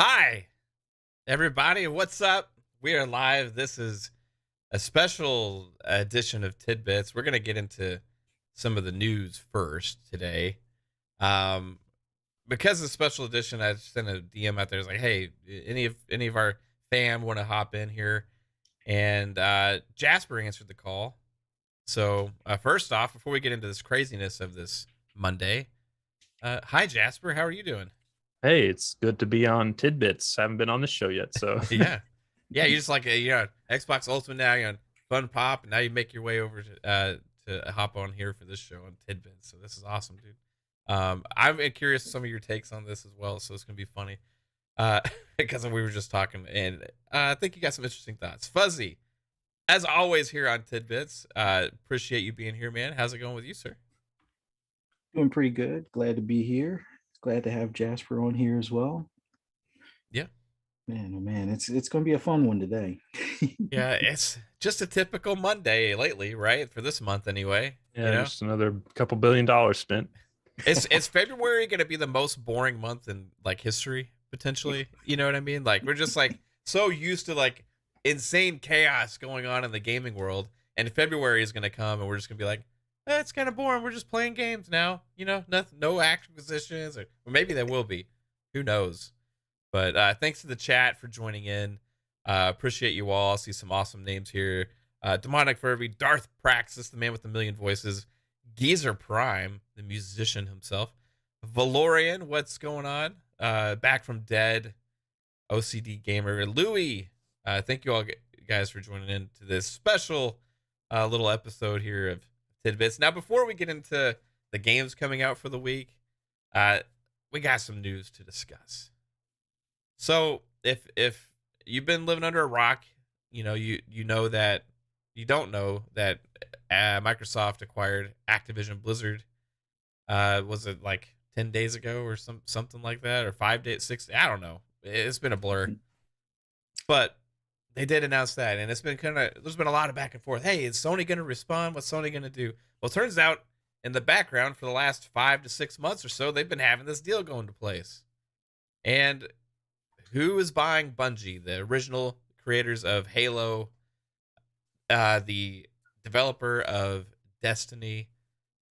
Hi, everybody. What's up? We are live. This is a special edition of Tidbits. We're going to get into some of the news first today. Because it's a special edition, I sent a DM out there. It's like, hey, any of our fam want to hop in here? And Jasper answered the call. So first off, before we get into this craziness of this Monday, hi, Jasper. How are you doing? Hey, it's good to be on Tidbits. Haven't been on the show yet, so Yeah. Yeah, you just like Xbox Ultimate now, you're on Fun Pop, and now you make your way over to hop on here for this show on Tidbits. So this is awesome, dude. I'm curious some of your takes on this as well, so it's gonna be funny. Because we were just talking, and I think you got some interesting thoughts. Fuzzy, as always here on Tidbits. Appreciate you being here, man. How's it going with you, sir? Doing pretty good. Glad to be here. Glad to have Jasper on here as well. Yeah. Man, oh man, it's going to be a fun one today. Yeah, it's just a typical Monday lately, right? For this month anyway. yeah, just another couple $1 billion spent. Is February going to be the most boring month in like history potentially? You know what I mean? Like we're just like so used to like insane chaos going on in the gaming world, and February is going to come, and we're just going to be like, it's kind of boring. We're just playing games now. You know, nothing, no acquisitions, or maybe there will be. Who knows? But thanks to the chat for joining in. Appreciate you all. See some awesome names here. Demonic Furby, Darth Praxis, the man with a million voices, Geezer Prime, the musician himself, Valorian, what's going on? Back from Dead, OCDgamer, Louie. Thank you all guys for joining in to this special little episode here of Tidbits. Now, before we get into the games coming out for the week, we got some news to discuss. So if you've been living under a rock, you know that you don't know that Microsoft acquired Activision Blizzard. Was it like 10 days ago or something like that, or 5 days, 6? I don't know. It's been a blur, but they did announce that, and it's been there's been a lot of back and forth. Hey, is Sony going to respond? What's Sony going to do? Well, it turns out in the background for the last 5 to 6 months or so, they've been having this deal go into place. And who is buying Bungie, the original creators of Halo, the developer of Destiny,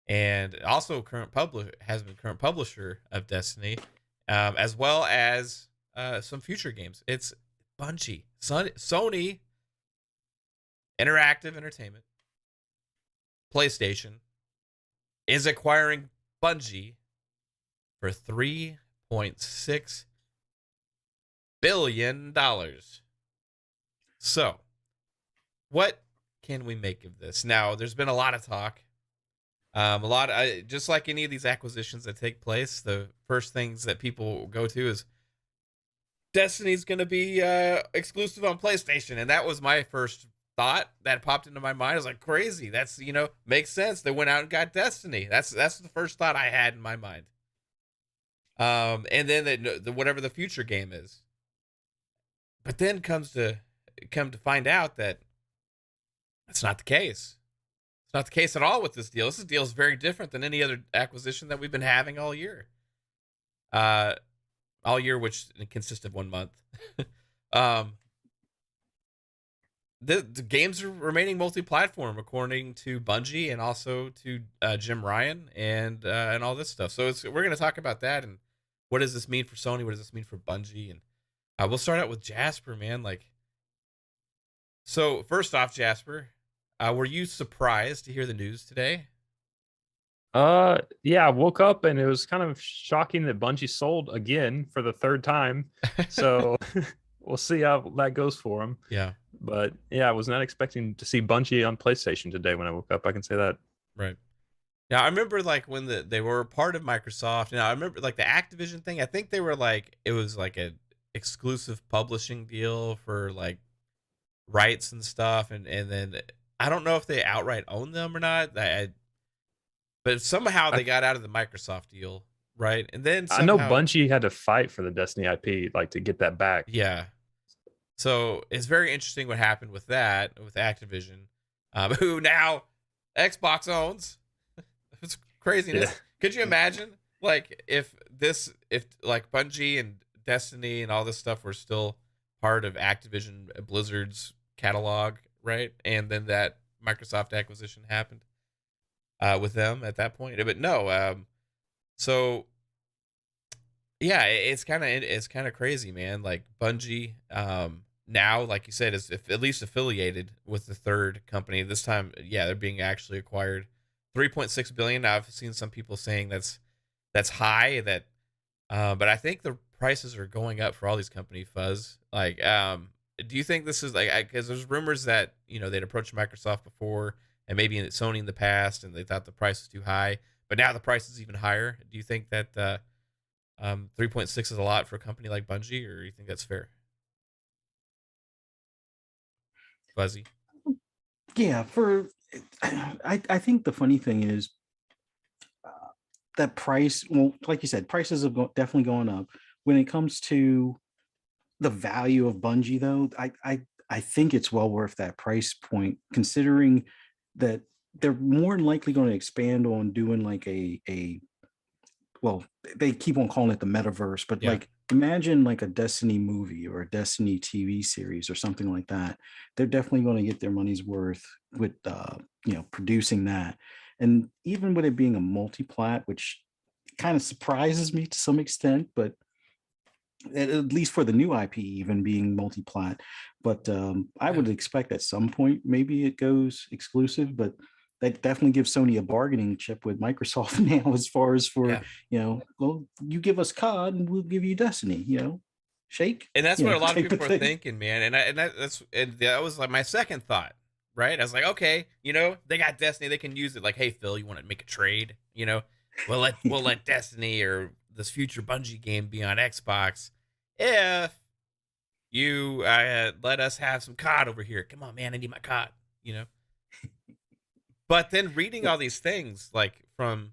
and also current publisher of Destiny, as well as some future games. It's Bungie. Sony Interactive Entertainment, PlayStation, is acquiring Bungie for $3.6 billion. So, what can we make of this? Now, there's been a lot of talk. Just like any of these acquisitions that take place, the first things that people go to is Destiny's going to be exclusive on PlayStation, and that was my first thought that popped into my mind. I was like, crazy. That's makes sense. They went out and got Destiny. That's the first thought I had in my mind. And then whatever the future game is. But then come to find out that that's not the case. It's not the case at all with this deal. This deal is very different than any other acquisition that we've been having all year. All year, which consists of 1 month. The games are remaining multi-platform, according to Bungie and also to Jim Ryan and all this stuff. So we're going to talk about that and what does this mean for Sony? What does this mean for Bungie? And we'll start out with Jasper, man. So first off, Jasper, were you surprised to hear the news today? Yeah, I woke up and it was kind of shocking that Bungie sold again for the third time. So we'll see how that goes for them. Yeah. But yeah, I was not expecting to see Bungie on PlayStation today when I woke up. I can say that. Right. Yeah, I remember when they were part of Microsoft. I remember the Activision thing. I think they were it was a exclusive publishing deal for rights and stuff, and then I don't know if they outright own them or not. But somehow they got out of the Microsoft deal, right? And then I know Bungie had to fight for the Destiny IP, to get that back. Yeah. So it's very interesting what happened with that, with Activision, who now Xbox owns. It's craziness. Yeah. Could you imagine if Bungie and Destiny and all this stuff were still part of Activision Blizzard's catalog, right? And then that Microsoft acquisition happened with them at that point. But no, so yeah, it's kind of crazy, man. Like Bungie, now, like you said, is at least affiliated with the third company. This time, yeah, they're being actually acquired. 3.6 billion. I've seen some people saying that's high. But I think the prices are going up for all these company fuzz. Like, do you think this is like, because there's rumors that they'd approached Microsoft before and maybe Sony in the past, and they thought the price was too high, but now the price is even higher. Do you think that 3.6 is a lot for a company like Bungie, or do you think that's fair? Fuzzy. Yeah, I think the funny thing is that price. Well, like you said, prices have definitely gone up. When it comes to the value of Bungie, though, I think it's well worth that price point, considering that they're more than likely going to expand on doing like well, they keep on calling it the metaverse, but Yeah. like imagine like a Destiny movie or a Destiny TV series or something like that. They're definitely going to get their money's worth with producing that. And even with it being a multi-plat, which kind of surprises me to some extent, but at least for the new IP even being multi-plat. But I would expect at some point maybe it goes exclusive, but that definitely gives Sony a bargaining chip with Microsoft now, as far as for, well, you give us COD and we'll give you Destiny, shake. And that's what a lot of type people are thing. thinking, man. And that was like my second thought, right? I was like, okay, they got Destiny, they can use it. Like, hey, Phil, you want to make a trade? We'll let Destiny or this future Bungie game be on Xbox if you let us have some COD over here. Come on, man, I need my COD. But then reading all these things like from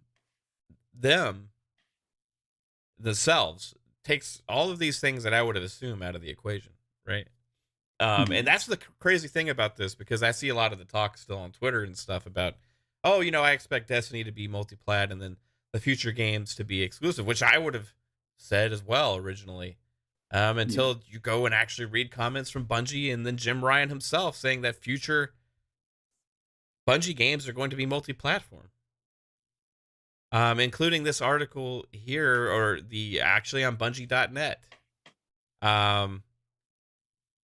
them themselves takes all of these things that I would have assumed out of the equation, right? And that's the crazy thing about this, because I see a lot of the talk still on Twitter and stuff about, oh, I expect Destiny to be multi-plat and then the future games to be exclusive, which I would have said as well originally, until you go and actually read comments from Bungie and then Jim Ryan himself saying that future Bungie games are going to be multi-platform, including this article here, or actually on Bungie.net.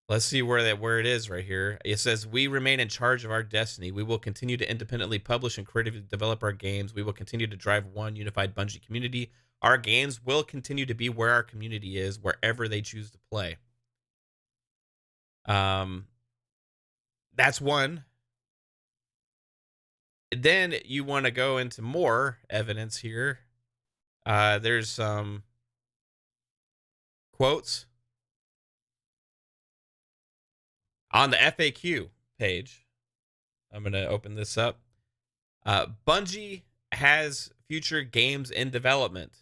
Let's see where it is right here. It says, we remain in charge of our destiny. We will continue to independently publish and creatively develop our games. We will continue to drive one unified Bungie community. Our games will continue to be where our community is, wherever they choose to play. That's one. Then you want to go into more evidence here. There's some quotes on the FAQ page. I'm going to open this up. Bungie has future games in development.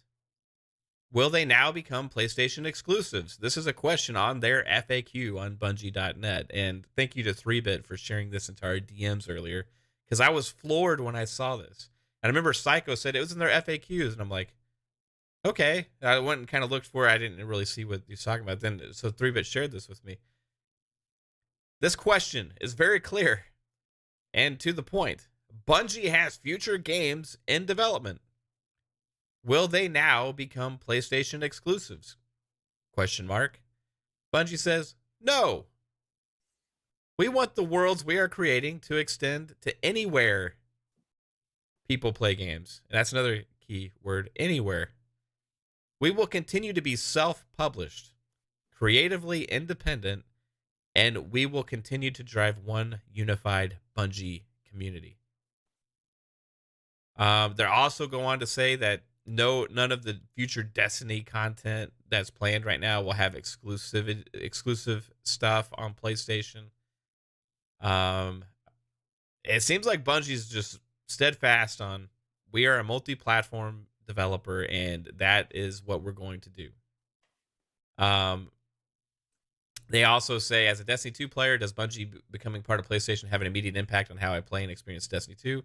Will they now become PlayStation exclusives? This is a question on their FAQ on Bungie.net. And thank you to 3-Bit for sharing this into our DMs earlier, because I was floored when I saw this. And I remember Psycho said it was in their FAQs, and I'm like, okay. I went and kind of looked for it. I didn't really see what he was talking about then. So 3-Bit shared this with me. This question is very clear and to the point. Bungie has future games in development. Will they now become PlayStation exclusives? Question mark. Bungie says, no. We want the worlds we are creating to extend to anywhere people play games. And that's another key word, anywhere. We will continue to be self-published, creatively independent, and we will continue to drive one unified Bungie community. They also go on to say that none of the future Destiny content that's planned right now will have exclusive stuff on PlayStation. It seems like Bungie's just steadfast on, we are a multi-platform developer, and that is what we're going to do. They also say, as a Destiny 2 player, does Bungie becoming part of PlayStation have an immediate impact on how I play and experience Destiny 2?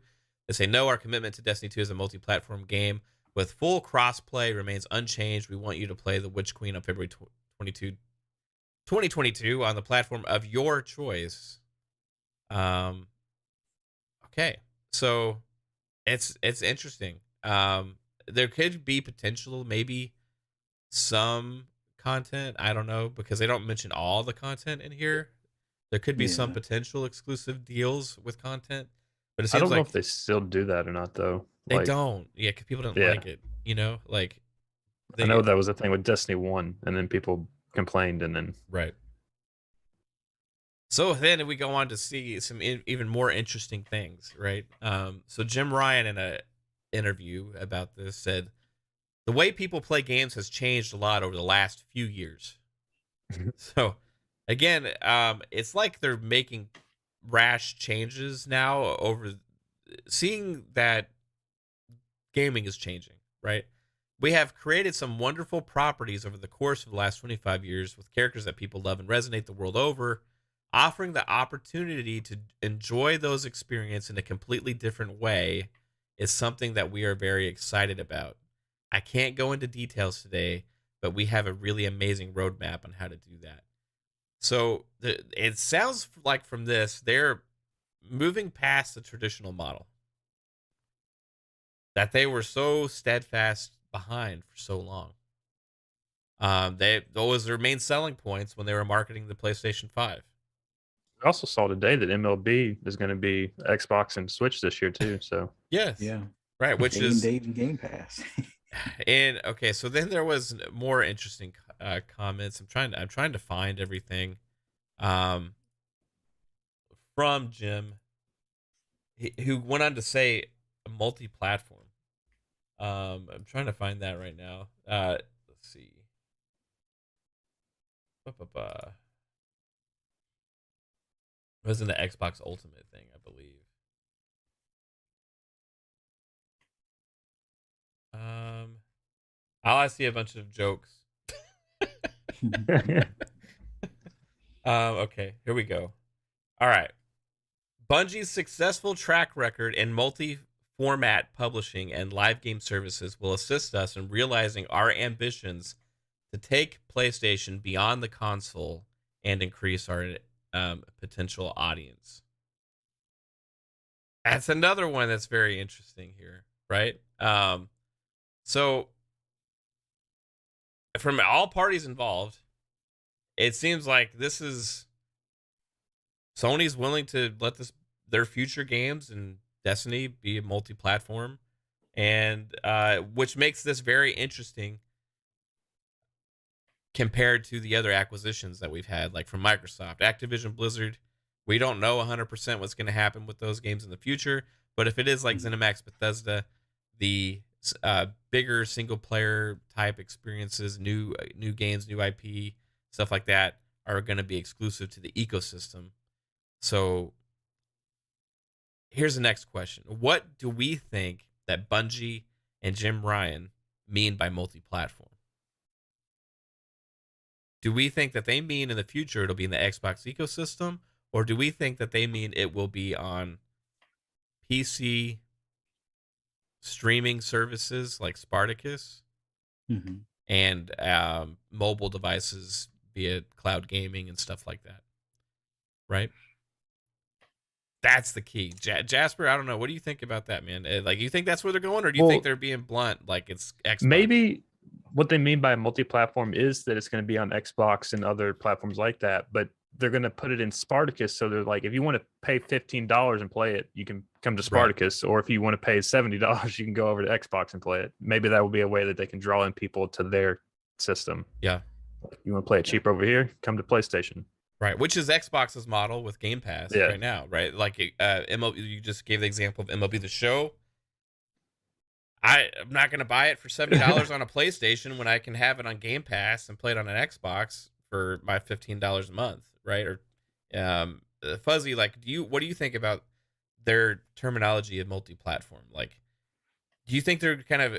They say, no, our commitment to Destiny 2 is a multi-platform game with full crossplay remains unchanged. We want you to play The Witch Queen on February 22, 2022 on the platform of your choice. Okay, so it's interesting. There could be potential, maybe some content. I don't know, because they don't mention all the content in here. There could be some Yeah. potential exclusive deals with content, but it I seems don't know like if they still do that or not, though. they Like, don't. Yeah, because people don't Yeah. like it. You know, like I know that was a thing with Destiny 1, and then people complained, and then right. So then we go on to see some even more interesting things, right? So Jim Ryan in a interview about this said, the way people play games has changed a lot over the last few years. So again, it's like they're making rash changes now over seeing that gaming is changing, right? We have created some wonderful properties over the course of the last 25 years with characters that people love and resonate the world over. Offering the opportunity to enjoy those experiences in a completely different way is something that we are very excited about. I can't go into details today, but we have a really amazing roadmap on how to do that. So it sounds like from this, they're moving past the traditional model that they were so steadfast behind for so long. Those were their main selling points when they were marketing the PlayStation 5. I also saw today that MLB is going to be Xbox and Switch this year too. So Yes. Yeah. Right, which Day and is date and Game Pass. and okay. So then there was more interesting comments. I'm trying to find everything from Jim, who went on to say multi-platform. I'm trying to find that right now. Let's see. It was in the Xbox Ultimate thing, I believe. I see a bunch of jokes. Okay, here we go. All right. Bungie's successful track record in multi-format publishing and live game services will assist us in realizing our ambitions to take PlayStation beyond the console and increase our potential audience. That's another one that's very interesting here, right? So from all parties involved, it seems like this is Sony's willing to let their future games and Destiny be a multi-platform, and which makes this very interesting compared to the other acquisitions that we've had, like from Microsoft, Activision Blizzard. We don't know 100% what's going to happen with those games in the future, but if it is like ZeniMax, Bethesda, the bigger single player type experiences, new games, new IP, stuff like that are going to be exclusive to the ecosystem. So here's the next question. What do we think that Bungie and Jim Ryan mean by multi-platform? Do we think that they mean in the future it'll be in the Xbox ecosystem, or do we think that they mean it will be on PC streaming services like Spartacus and mobile devices via cloud gaming and stuff like that? Right? That's the key. Jasper, I don't know. What do you think about that, man? Like, you think that's where they're going, or do you think they're being blunt, like it's Xbox? Maybe what they mean by multi-platform is that it's going to be on Xbox and other platforms like that, but they're going to put it in Spartacus. So they're like, if you want to pay $15 and play it, you can come to Spartacus. Right. Or if you want to pay $70, you can go over to Xbox and play it. Maybe that will be a way that they can draw in people to their system. Yeah. You want to play it cheap over here? Come to PlayStation. Right, which is Xbox's model with Game Pass right now, right? Like MLB, you just gave the example of MLB The Show. I'm not going to buy it for $70 on a PlayStation when I can have it on Game Pass and play it on an Xbox for my $15 a month, right? Or Fuzzy, like, what do you think about their terminology of multi-platform? Like, do you think they're kind of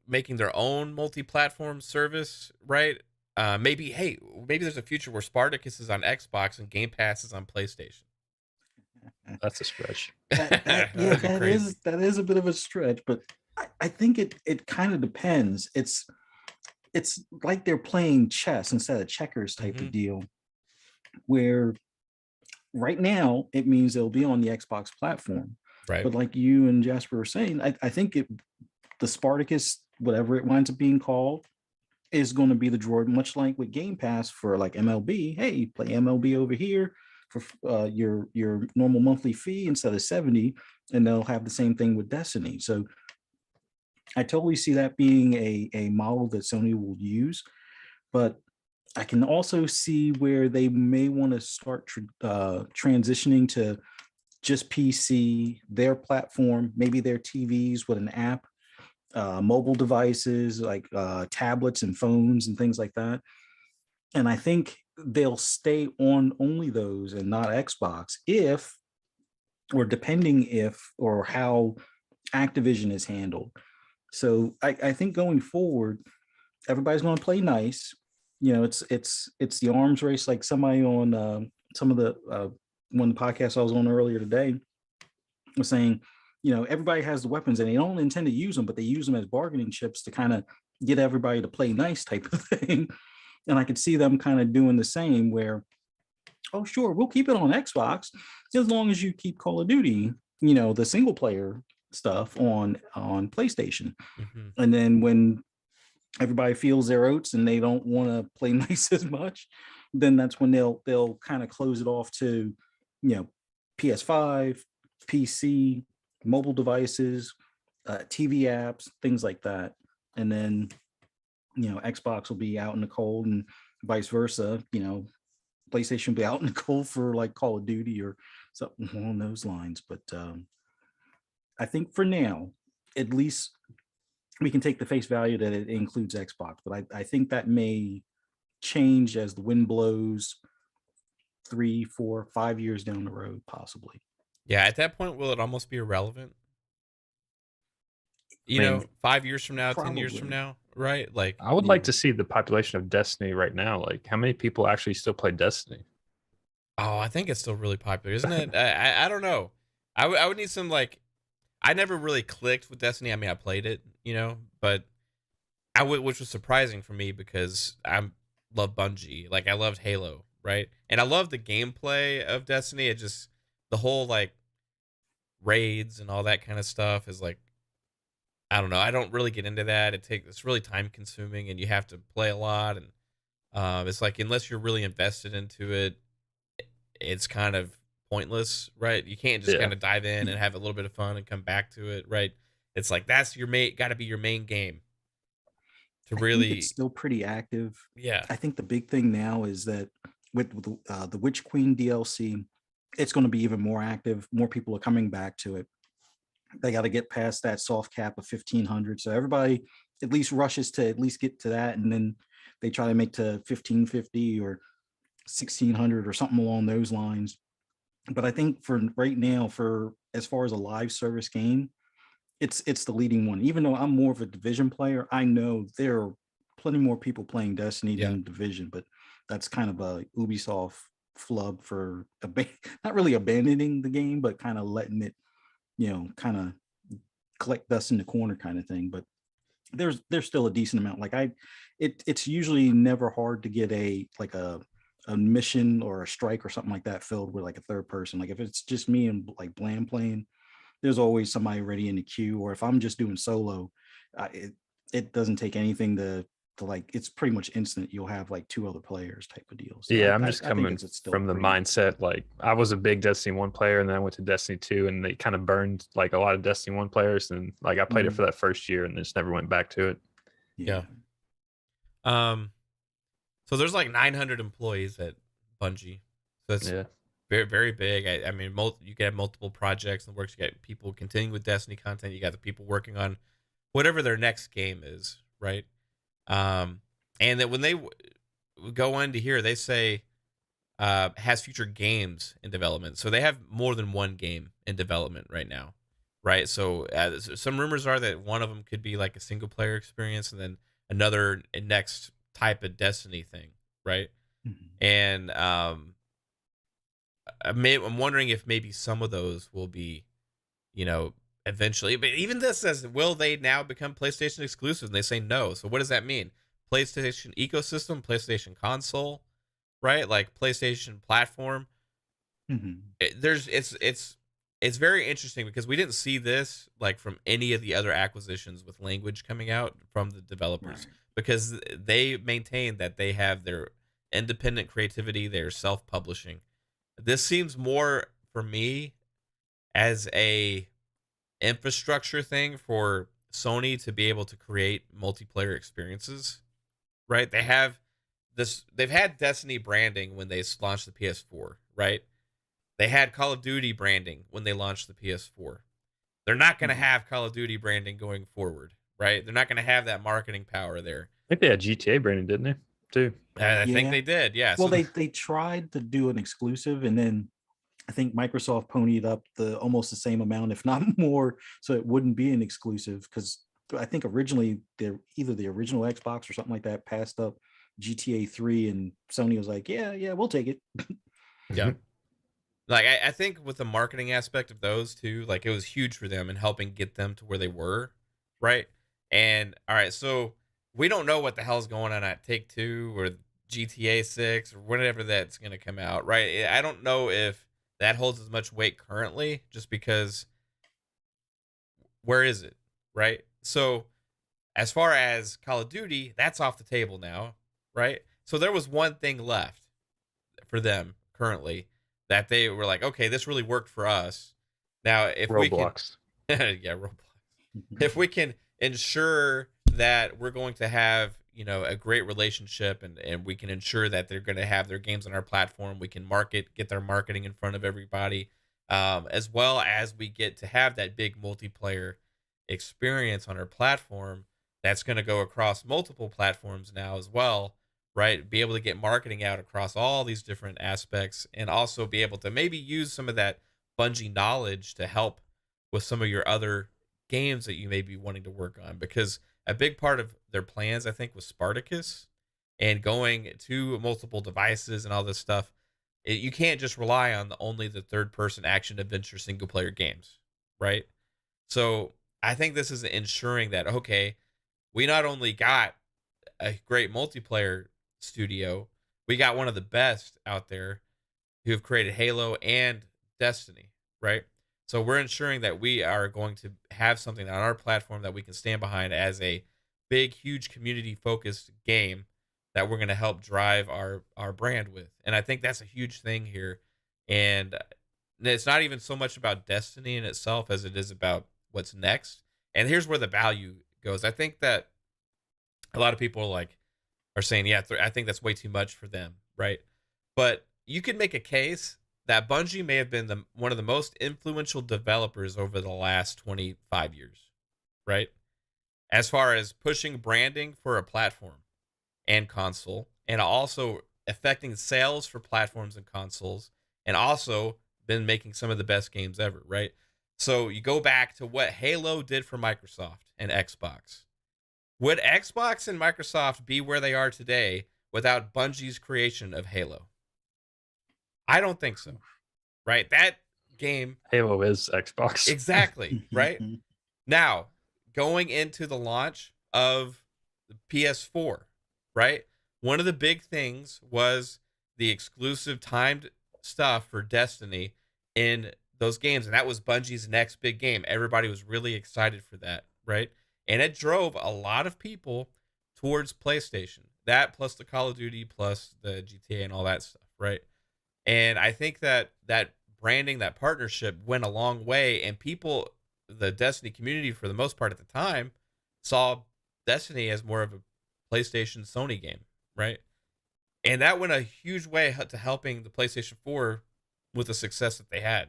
making their own multi-platform service, right? Maybe there's a future where Spartacus is on Xbox and Game Pass is on PlayStation. That's a stretch. That is a bit of a stretch, but I think it kind of depends. It's like they're playing chess instead of checkers type of deal, where right now it means it'll be on the Xbox platform. Right. But like you and Jasper were saying, I think the Spartacus, whatever it winds up being called, is going to be the droid, much like with Game Pass for like MLB. Hey, play MLB over here for your normal monthly fee instead of 70, and they'll have the same thing with Destiny. So I totally see that being a model that Sony will use, but I can also see where they may want to start transitioning to just PC, their platform, maybe their TVs with an app, mobile devices like tablets and phones and things like that. And I think they'll stay on only those and not Xbox if, or depending if or how Activision is handled. So I think going forward, everybody's going to play nice. You know, it's the arms race. Like somebody on some of the one of the podcasts I was on earlier today was saying, you know, everybody has the weapons and they don't intend to use them, but they use them as bargaining chips to kind of get everybody to play nice type of thing. And I could see them kind of doing the same where, oh, sure, we'll keep it on Xbox as long as you keep Call of Duty, you know, the single player stuff on PlayStation. And then when everybody feels their oats and they don't want to play nice as much, then that's when they'll kind of close it off to, you know, PS5, PC, mobile devices, TV apps, things like that. And then, you know, Xbox will be out in the cold and vice versa. You know, PlayStation will be out in the cold for like Call of Duty or something along those lines. But I think for now, at least we can take the face value that it includes Xbox. But I think that may change as the wind blows 3, 4, 5 years down the road, possibly. Yeah, at that point, will it almost be irrelevant? You know, 5 years from now, 10 years from now, right? Like, I would like to see the population of Destiny right now. Like, how many people actually still play Destiny? Oh, I think it's still really popular, isn't it? I don't know. I would need some, like, I never really clicked with Destiny. I mean, I played it, you know, but which was surprising for me because I love Bungie. Like, I loved Halo, right? And I love the gameplay of Destiny. It just, the whole, like, raids and all that kind of stuff is like, I don't know. I don't really get into that. It's really time consuming and you have to play a lot. And it's like, unless you're really invested into it, it's kind of pointless, right? You can't just kind of dive in and have a little bit of fun and come back to it, right? It's like, that's your got to be your main game to really. I think it's still pretty active. Yeah. I think the big thing now is that with the Witch Queen DLC, it's going to be even more active. More people are coming back to it. They got to get past that soft cap of 1,500. So everybody at least rushes to at least get to that. And then they try to make to 1,550 or 1,600 or something along those lines. But I think for right now, for as far as a live service game, it's the leading one. Even though I'm more of a Division player, I know there are plenty more people playing Destiny than Division, but that's kind of a Ubisoft flub for not really abandoning the game, but kind of letting it, you know, kind of collect dust in the corner kind of thing. But there's still a decent amount. Like it's usually never hard to get a mission or a strike or something like that filled with like a third person. Like if it's just me and like Blam playing, there's always somebody ready in the queue. Or if I'm just doing solo, it doesn't take anything to like, it's pretty much instant. You'll have like 2 other players type of deals. So I'm just coming from the mindset. Like I was a big Destiny 1 player and then I went to Destiny 2 and they kind of burned like a lot of Destiny 1 players. And like I played it for that first year and just never went back to it. Yeah. So there's like 900 employees at Bungie. So it's very, very big. I mean, you can have multiple projects in the works. You got people continuing with Destiny content. You got the people working on whatever their next game is, right? And that when they go into here, they say has future games in development. So they have more than one game in development right now, right? So some rumors are that one of them could be like a single player experience, and then another next type of Destiny thing, right? And I'm wondering if maybe some of those will be, you know, eventually. But even this says, will they now become PlayStation exclusive? And they say no. So what does that mean? PlayStation ecosystem, PlayStation console, right? Like PlayStation platform. Mhm. It's very interesting because we didn't see this like from any of the other acquisitions with language coming out from the developers, Right. because they maintain that they have their independent creativity, they're self-publishing. This seems more for me as a infrastructure thing for Sony to be able to create multiplayer experiences, right? They've had Destiny branding when they launched the PS4, right? They had Call of Duty branding when they launched the PS4. They're not going to Mhm. have Call of Duty branding going forward, right? They're not going to have that marketing power there. I think they had GTA branding, didn't they? Too. And I think Yeah. they did, yeah. Well, So they tried to do an exclusive, and then I think Microsoft ponied up the almost the same amount, if not more, so it wouldn't be an exclusive. Because I think originally either the original Xbox or something like that passed up GTA 3, and Sony was like, "Yeah, we'll take it." yeah, like I think with the marketing aspect of those two, like it was huge for them in helping get them to where they were, right? And all right, so we don't know what the hell's going on at Take Two or GTA 6 or whatever that's going to come out, right? I don't know if that holds as much weight currently, just because where is it, right? So as far as Call of Duty, that's off the table now, right? So there was one thing left for them currently that they were like, okay, this really worked for us. Now, if we can, Roblox. yeah, Roblox. If we can ensure that we're going to have, a great relationship, and we can ensure that they're going to have their games on our platform, we can get their marketing in front of everybody, as well as we get to have that big multiplayer experience on our platform that's going to go across multiple platforms now as well, right? Be able to get marketing out across all these different aspects, and also be able to maybe use some of that Bungie knowledge to help with some of your other games that you may be wanting to work on. Because a big part of their plans, I think, was Spartacus and going to multiple devices and all this stuff. You can't just rely on only the third person action adventure single player games, right? So I think this is ensuring that, okay, we not only got a great multiplayer studio, we got one of the best out there who have created Halo and Destiny, right? So we're ensuring that we are going to have something on our platform that we can stand behind as a big, huge community focused game that we're going to help drive our brand with. And I think that's a huge thing here. And it's not even so much about Destiny in itself as it is about what's next. And here's where the value goes. I think that a lot of people are saying, yeah, I think that's way too much for them, right? But you could make a case that Bungie may have been one of the most influential developers over the last 25 years, right? As far as pushing branding for a platform and console, and also affecting sales for platforms and consoles, and also been making some of the best games ever, right? So you go back to what Halo did for Microsoft and Xbox. Would Xbox and Microsoft be where they are today without Bungie's creation of Halo? I don't think so, right? That game, Halo is Xbox. exactly, right? Now, going into the launch of the PS4, right? One of the big things was the exclusive timed stuff for Destiny in those games, and that was Bungie's next big game. Everybody was really excited for that, right? And it drove a lot of people towards PlayStation. That plus the Call of Duty plus the GTA and all that stuff, right? And I think that branding, that partnership went a long way, and people, the Destiny community for the most part at the time, saw Destiny as more of a PlayStation Sony game, right? And that went a huge way to helping the PlayStation 4 with the success that they had.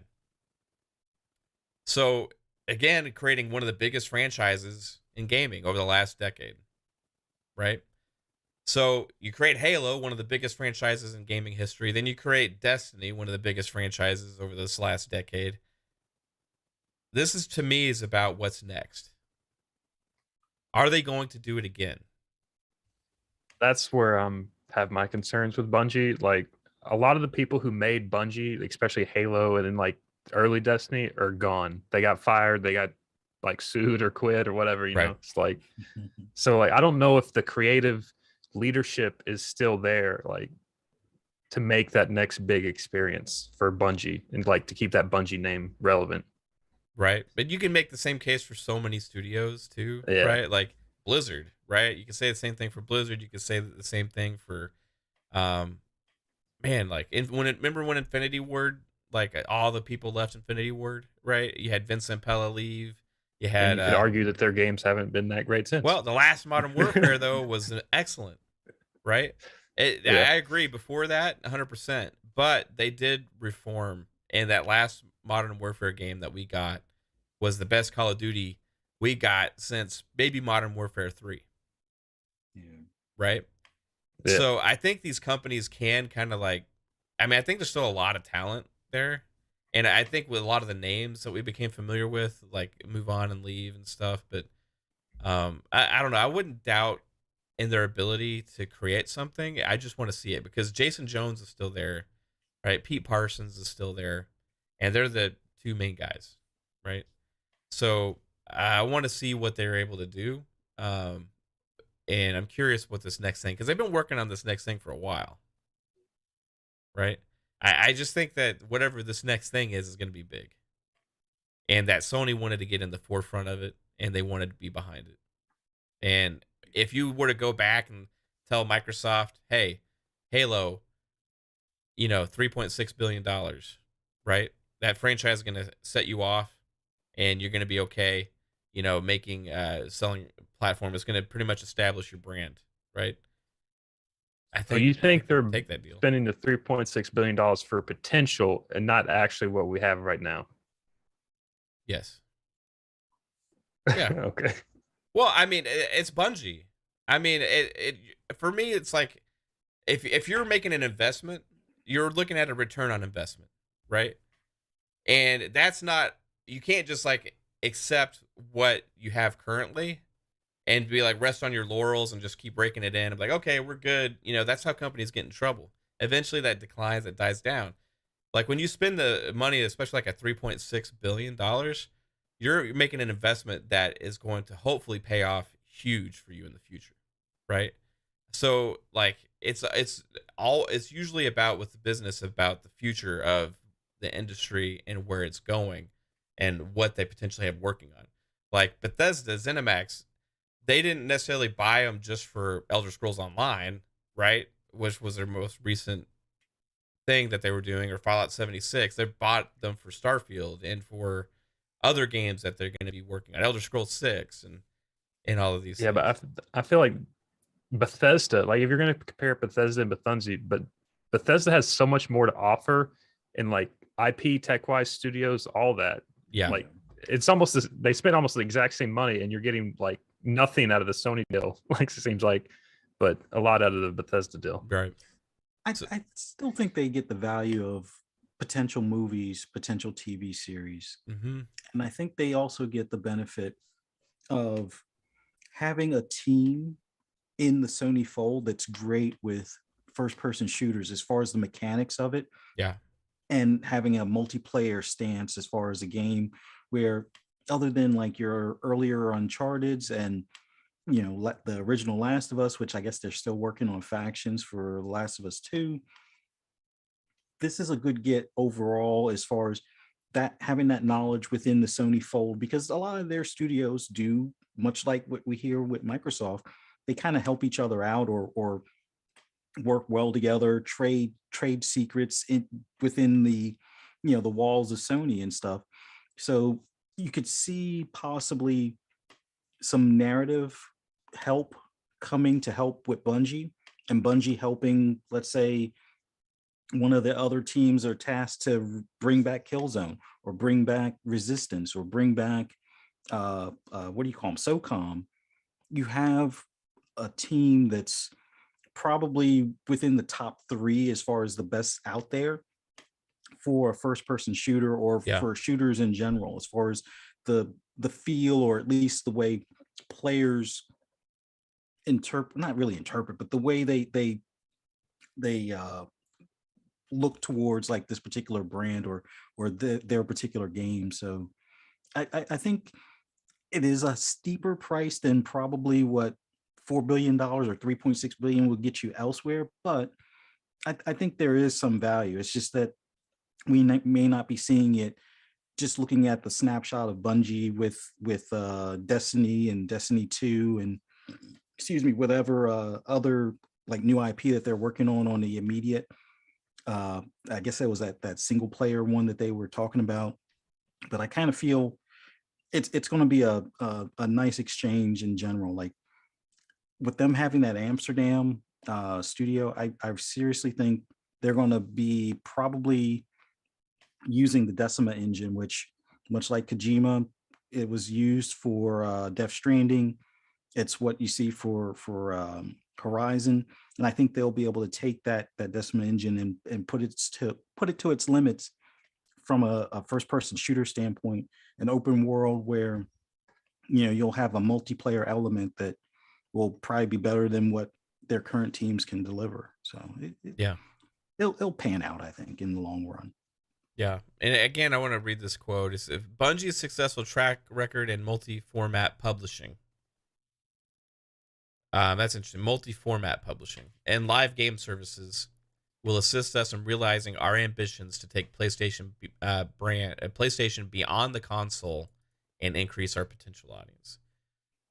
So again, creating one of the biggest franchises in gaming over the last decade, right? So you create Halo, one of the biggest franchises in gaming history. Then you create Destiny, one of the biggest franchises over this last decade. This is, to me, is about what's next. Are they going to do it again? That's where have my concerns with Bungie. Like a lot of the people who made Bungie, especially Halo and then like early Destiny, are gone. They got fired. They got like sued or quit or whatever, you Right. know. It's like, so like I don't know if the creative leadership is still there, like to make that next big experience for Bungie and like to keep that Bungie name relevant. Right. But you can make the same case for so many studios too, Yeah. right? Like Blizzard, right? You can say the same thing for Blizzard. You can say the same thing for, man, like remember when Infinity Ward, like all the people left Infinity Ward, right? You had Vincent Pella leave. You had, And you could argue that their games haven't been that great since. well, the last Modern Warfare though was excellent, right? Yeah. I agree. Before that, 100%, but they did reform, and that last Modern Warfare game that we got was the best Call of Duty we got since maybe Modern Warfare 3. Yeah. Right? Yeah. So I think these companies can kind of like, I mean, I think there's still a lot of talent there. And I think with a lot of the names that we became familiar with, like Move On and Leave and stuff, but I don't know. I wouldn't doubt in their ability to create something. I just want to see it because Jason Jones is still there, right? Pete Parsons is still there, and they're the two main guys, right? So I want to see what they're able to do. And I'm curious what this next thing, because they've been working on this next thing for a while, right? I just think that whatever this next thing is going to be big, and that Sony wanted to get in the forefront of it, and they wanted to be behind it. And if you were to go back and tell Microsoft, hey, Halo, $3.6 billion, right? That franchise is going to set you off, and you're going to be okay, making selling platform is going to pretty much establish your brand, right? I think. So you think they're take that deal. spending the $3.6 billion for potential and not actually what we have right now? Yes. Yeah. Okay. Well, I mean, it's Bungie. I mean, it for me, it's like if you're making an investment, you're looking at a return on investment, right? And that's not, you can't just like accept what you have currently and be like rest on your laurels and just keep breaking it in. I'm like, okay, we're good. That's how companies get in trouble. Eventually that declines, it dies down. Like when you spend the money, especially like a $3.6 billion, you're making an investment that is going to hopefully pay off huge for you in the future. Right. So like it's usually about with the business about the future of the industry and where it's going and what they potentially have working on. Like Bethesda, ZeniMax, they didn't necessarily buy them just for Elder Scrolls Online, right? Which was their most recent thing that they were doing, or Fallout 76. They bought them for Starfield and for other games that they're going to be working on, Elder Scrolls 6 and all of these things. But I feel like Bethesda, like if you're going to compare Bethesda and Bungie, but Bethesda has so much more to offer in like IP, tech-wise studios, all that. Yeah. Like it's almost they spent almost the exact same money and you're getting like nothing out of the Sony deal, like it seems like, but a lot out of the Bethesda deal. Right. I still think they get the value of potential movies, potential TV series. Mm-hmm. And I think they also get the benefit of having a team in the Sony fold that's great with first-person shooters as far as the mechanics of it. Yeah. And having a multiplayer stance as far as a game where, other than like your earlier Uncharted's and the original Last of Us, which I guess they're still working on factions for Last of Us 2, this is a good get overall as far as that, having that knowledge within the Sony fold, because a lot of their studios do, much like what we hear with Microsoft, they kind of help each other out or work well together, trade secrets within the the walls of Sony and stuff. So you could see possibly some narrative help coming to help with Bungie, and Bungie helping, let's say, one of the other teams are tasked to bring back Killzone or bring back Resistance or bring back what do you call them, SOCOM. You have a team that's probably within the top 3 as far as the best out there for a first-person shooter or for shooters in general, as far as the feel, or at least the way players not really interpret, but the way they look towards like this particular brand or their particular game. So I think it is a steeper price than probably what $4 billion or 3.6 billion would get you elsewhere, but I think there is some value. It's just that we may not be seeing it just looking at the snapshot of Bungie with Destiny and Destiny 2 and excuse me, whatever other like new IP that they're working on the immediate. I guess that was that single player one that they were talking about. But I kind of feel it's going to be a nice exchange in general. Like with them having that Amsterdam studio, I seriously think they're going to be probably using the Decima engine, which much like Kojima, it was used for Death Stranding. It's what you see for Horizon, and I think they'll be able to take that Decima engine and put it to its limits from a first person shooter standpoint, an open world where you'll have a multiplayer element that will probably be better than what their current teams can deliver. So it'll pan out, I think, in the long run. Yeah. And again, I want to read this quote. It's Bungie's successful track record in multi-format publishing. That's interesting. Multi-format publishing and live game services will assist us in realizing our ambitions to take PlayStation PlayStation beyond the console and increase our potential audience.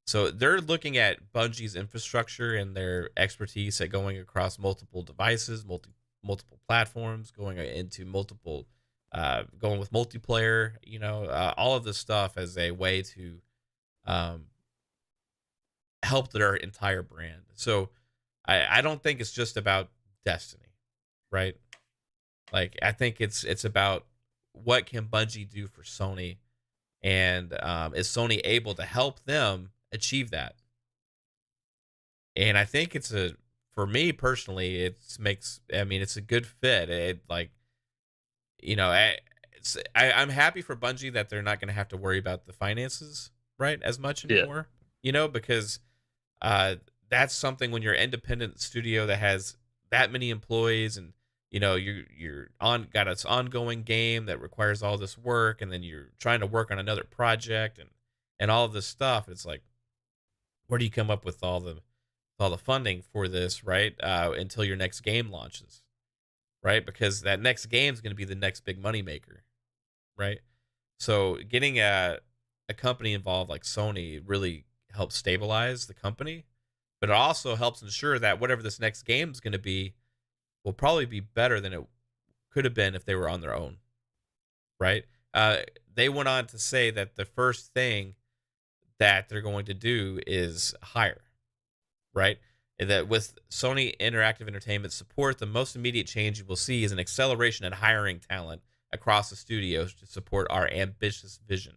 So they're looking at Bungie's infrastructure and their expertise at going across multiple devices, multiple platforms, going into multiple, going with multiplayer, all of this stuff as a way to help their entire brand. So I don't think it's just about Destiny, right? Like I think it's about what can Bungie do for Sony, and is Sony able to help them achieve that? And I think for me personally, it's a good fit. I'm happy for Bungie that they're not going to have to worry about the finances, right, as much anymore. Because that's something when you're an independent studio that has that many employees, and you're got this ongoing game that requires all this work, and then you're trying to work on another project and all of this stuff. It's like, where do you come up with all the funding for this, right? Until your next game launches, right? Because that next game is going to be the next big money maker, right? So getting a company involved like Sony really helps stabilize the company, but it also helps ensure that whatever this next game is going to be will probably be better than it could have been if they were on their own, right? They went on to say that the first thing that they're going to do is hire, right? And that with Sony Interactive Entertainment support, the most immediate change you will see is an acceleration in hiring talent across the studios to support our ambitious vision.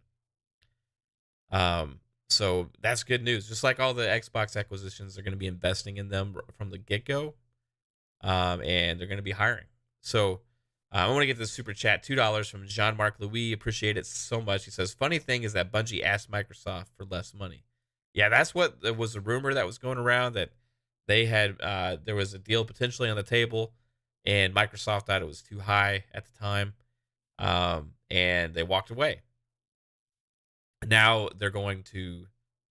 So that's good news. Just like all the Xbox acquisitions, they're going to be investing in them from the get-go, and they're going to be hiring. So I want to get this super chat, $2 from Jean-Marc Louis. Appreciate it so much. He says, funny thing is that Bungie asked Microsoft for less money. Yeah, that's what was a rumor that was going around, that they had there was a deal potentially on the table, and Microsoft thought it was too high at the time, and they walked away. Now they're going to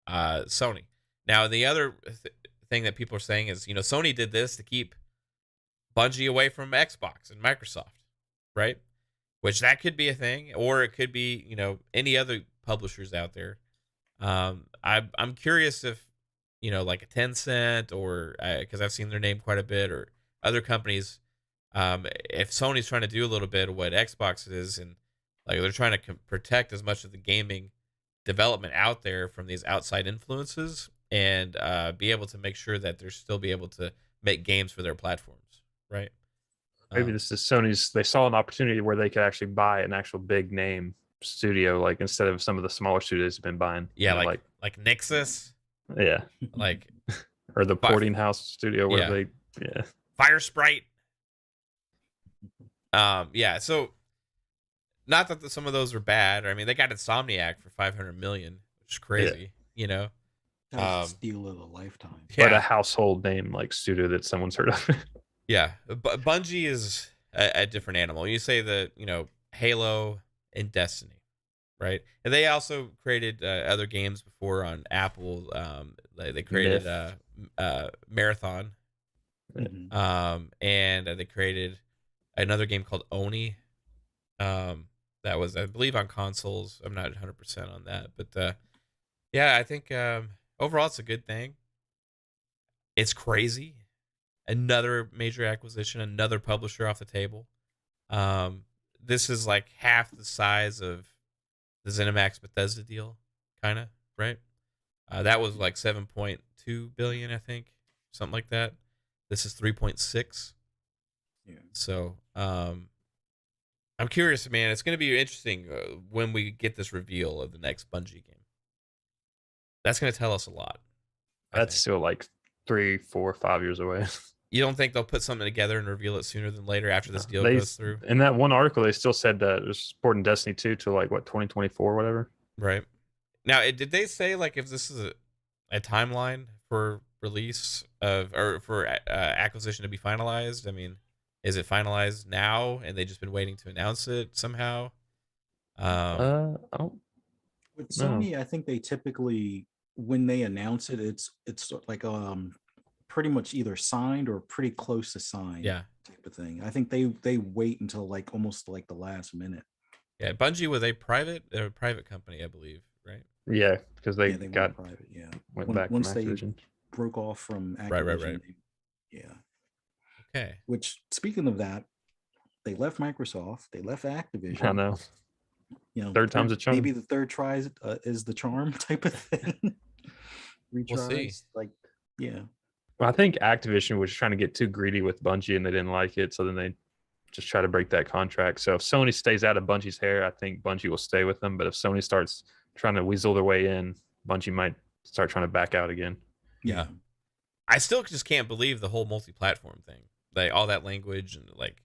Sony. Now the other thing that people are saying is, Sony did this to keep Bungie away from Xbox and Microsoft, right? Which that could be a thing, or it could be, any other publishers out there. I'm curious if, like a Tencent, or because I've seen their name quite a bit, or other companies, if Sony's trying to do a little bit of what Xbox is, and like they're trying to protect as much of the gaming development out there from these outside influences, and be able to make sure that they're still be able to make games for their platforms, right? Maybe this is Sony's. They saw an opportunity where they could actually buy an actual big name studio, like instead of some of the smaller studios have been buying. Yeah, like Nixus. Yeah, like or the Porting House studio where Fire Sprite. So not that some of those are bad. I mean, they got Insomniac for $500 million, which is crazy. That's a steal of a lifetime. But a household name like studio that someone's heard of. Yeah, Bungie is a different animal. You say that, Halo and Destiny, right? And they also created other games before on Apple. They created Marathon, Mhm. and they created another game called Oni. That was, I believe, on consoles. I'm not 100% on that, but yeah, I think overall it's a good thing. It's crazy. Another major acquisition, another publisher off the table. This is like half the size of the ZeniMax Bethesda deal, kind of, right? That was like 7.2 billion, I think, something like that. This is 3.6. Yeah. So, I'm curious, man. It's going to be interesting when we get this reveal of the next Bungie game. That's going to tell us a lot. That's still like 3, 4, 5 years away. You don't think they'll put something together and reveal it sooner than later after this deal They goes through? in that one article, they still said that it was supporting Destiny 2 to like what 2024, whatever. Right. Now, did they say like if this is a timeline for release of or for acquisition to be finalized? I mean, is it finalized now and they've just been waiting to announce it somehow? I don't With know. Sony, I think they typically, when they announce it, it's like pretty much either signed or pretty close to signed. Yeah. Type of thing. I think they wait until like almost like the last minute. Yeah, Bungie was a private company, I believe, right? Yeah, because they Went got private. Yeah. went back from Once they Activision. broke off from Activision. Right. Yeah. Okay. Which, speaking of that, they left Microsoft. They left Activision. I know. You know, Third time's a charm. Maybe the third try is the charm type of thing. Retries, We'll see. like, yeah. Well, I think Activision was trying to get too greedy with Bungie and they didn't like it, so then they just try to break that contract. So if Sony stays out of Bungie's hair, I think Bungie will stay with them. But if Sony starts trying to weasel their way in, Bungie might start trying to back out again. Yeah. I still just can't believe the whole multi-platform thing. Like all that language and like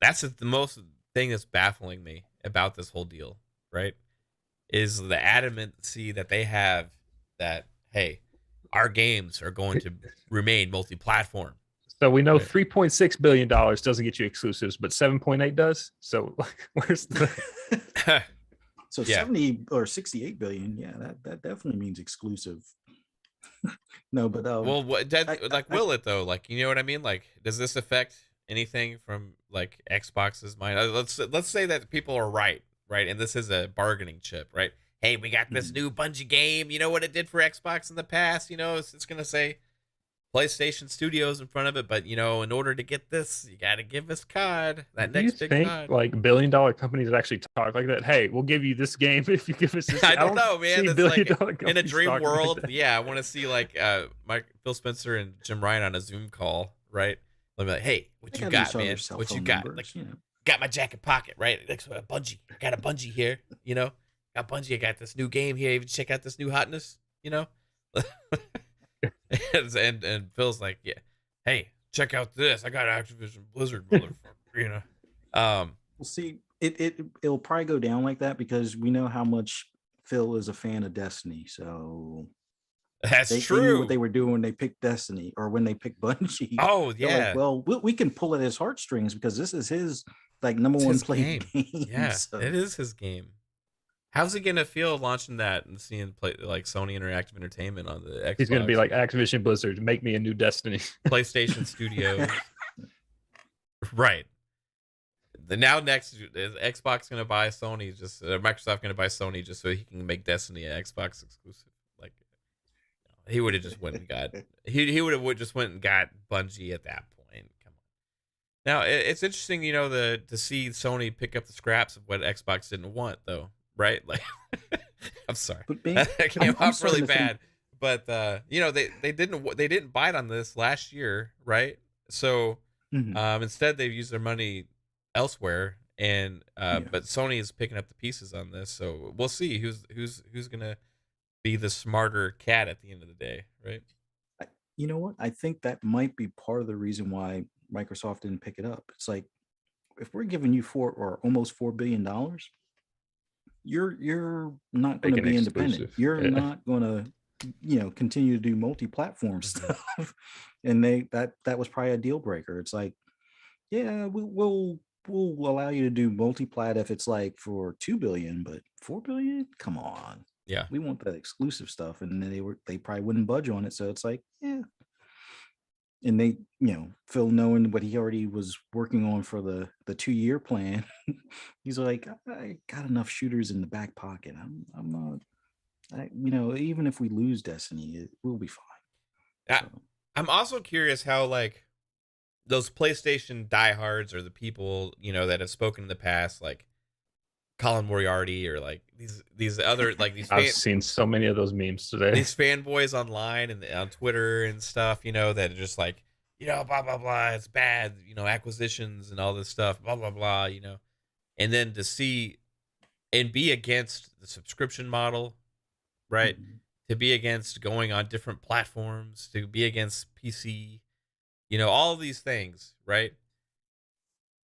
that's the most thing that's baffling me about this whole deal, right? Is the adamancy that they have that, hey, our games are going to remain multi-platform. So we know Right. $3.6 billion doesn't get you exclusives, but 7.8 does. So like, where's the So Yeah. 70 or 68 billion, yeah, that definitely means exclusive. No, but well, will I- it though? Like, you know what I mean? Like, does this affect anything from like Xbox's mind? Let's say that people are right, and this is a bargaining chip, right? Hey, we got this new Bungie game. You know what it did for Xbox in the past? You know, it's gonna say PlayStation Studios in front of it, but you know, in order to get this, you got to give us COD. That do you next big think COD. like $1 billion companies actually talk like that? Hey, we'll give you this game if you give us this. I don't know, man. see It's $1 billion like in a companies dream talking like world. that. Yeah, I want to see like Phil Spencer and Jim Ryan on a Zoom call, right? They'll be like, "Hey, what they you got got, each man? other's cell What you phone got? numbers, Like, you know. got my jacket pocket, right? Next to a Bungie. I got a Bungie here, you know. Got Bungie. I got this new game here. Even check out this new hotness, you know." and Phil's like, "Yeah, hey, check out this. I got Activision Blizzard, motherfucker." You know. We'll see. It'll probably go down like that because we know how much Phil is a fan of Destiny. So That's they true. knew what they were doing when they picked Destiny or when they picked Bungie. Oh They're yeah. like, well, we can pull at his heartstrings because this is his like number It's one his played game. Yeah, So, it is his game. How's he gonna feel launching that and seeing play like Sony Interactive Entertainment on the Xbox? He's gonna be like Activision Blizzard, make me a new Destiny. PlayStation Studios, right? The now next is Xbox gonna buy Sony, just Microsoft gonna buy Sony just so he can make Destiny an Xbox exclusive. Like he would have just went and got he would have just went and got Bungie at that point. Come on. Now it's interesting, you know, to see Sony pick up the scraps of what Xbox didn't want, though, right? Like, I'm sorry, but that came I'm off really starting to think- bad, but you know, they didn't bite on this last year, right? So Mhm. instead they've used their money elsewhere, and Yeah. but Sony is picking up the pieces on this, so we'll see who's gonna be the smarter cat at the end of the day, right? You know what? I think that might be part of the reason why Microsoft didn't pick it up. It's like if we're giving you almost $4 billion, you're not going to Make it be independent. exclusive. You're Yeah. not going to, continue to do multi-platform stuff. And that was probably a deal breaker. It's like, yeah, we'll we'll allow you to do multiplat if it's like for 2 billion, but 4 billion? Come on. Yeah. We want that exclusive stuff. And then they probably wouldn't budge on it. So it's like, yeah. And they, Phil knowing what he already was working on for the 2-year plan, he's like, I got enough shooters in the back pocket. I'm not, even if we lose Destiny, we'll be fine. So. I'm also curious how like those PlayStation diehards or the people, that have spoken in the past, like Colin Moriarty or like these other like these I've seen so many of those memes today. These fanboys online and on Twitter and stuff, that are just like, blah blah blah, it's bad, acquisitions and all this stuff, blah blah blah, and then to see and be against the subscription model, right? Mhm. To be against going on different platforms, to be against PC, all of these things, right?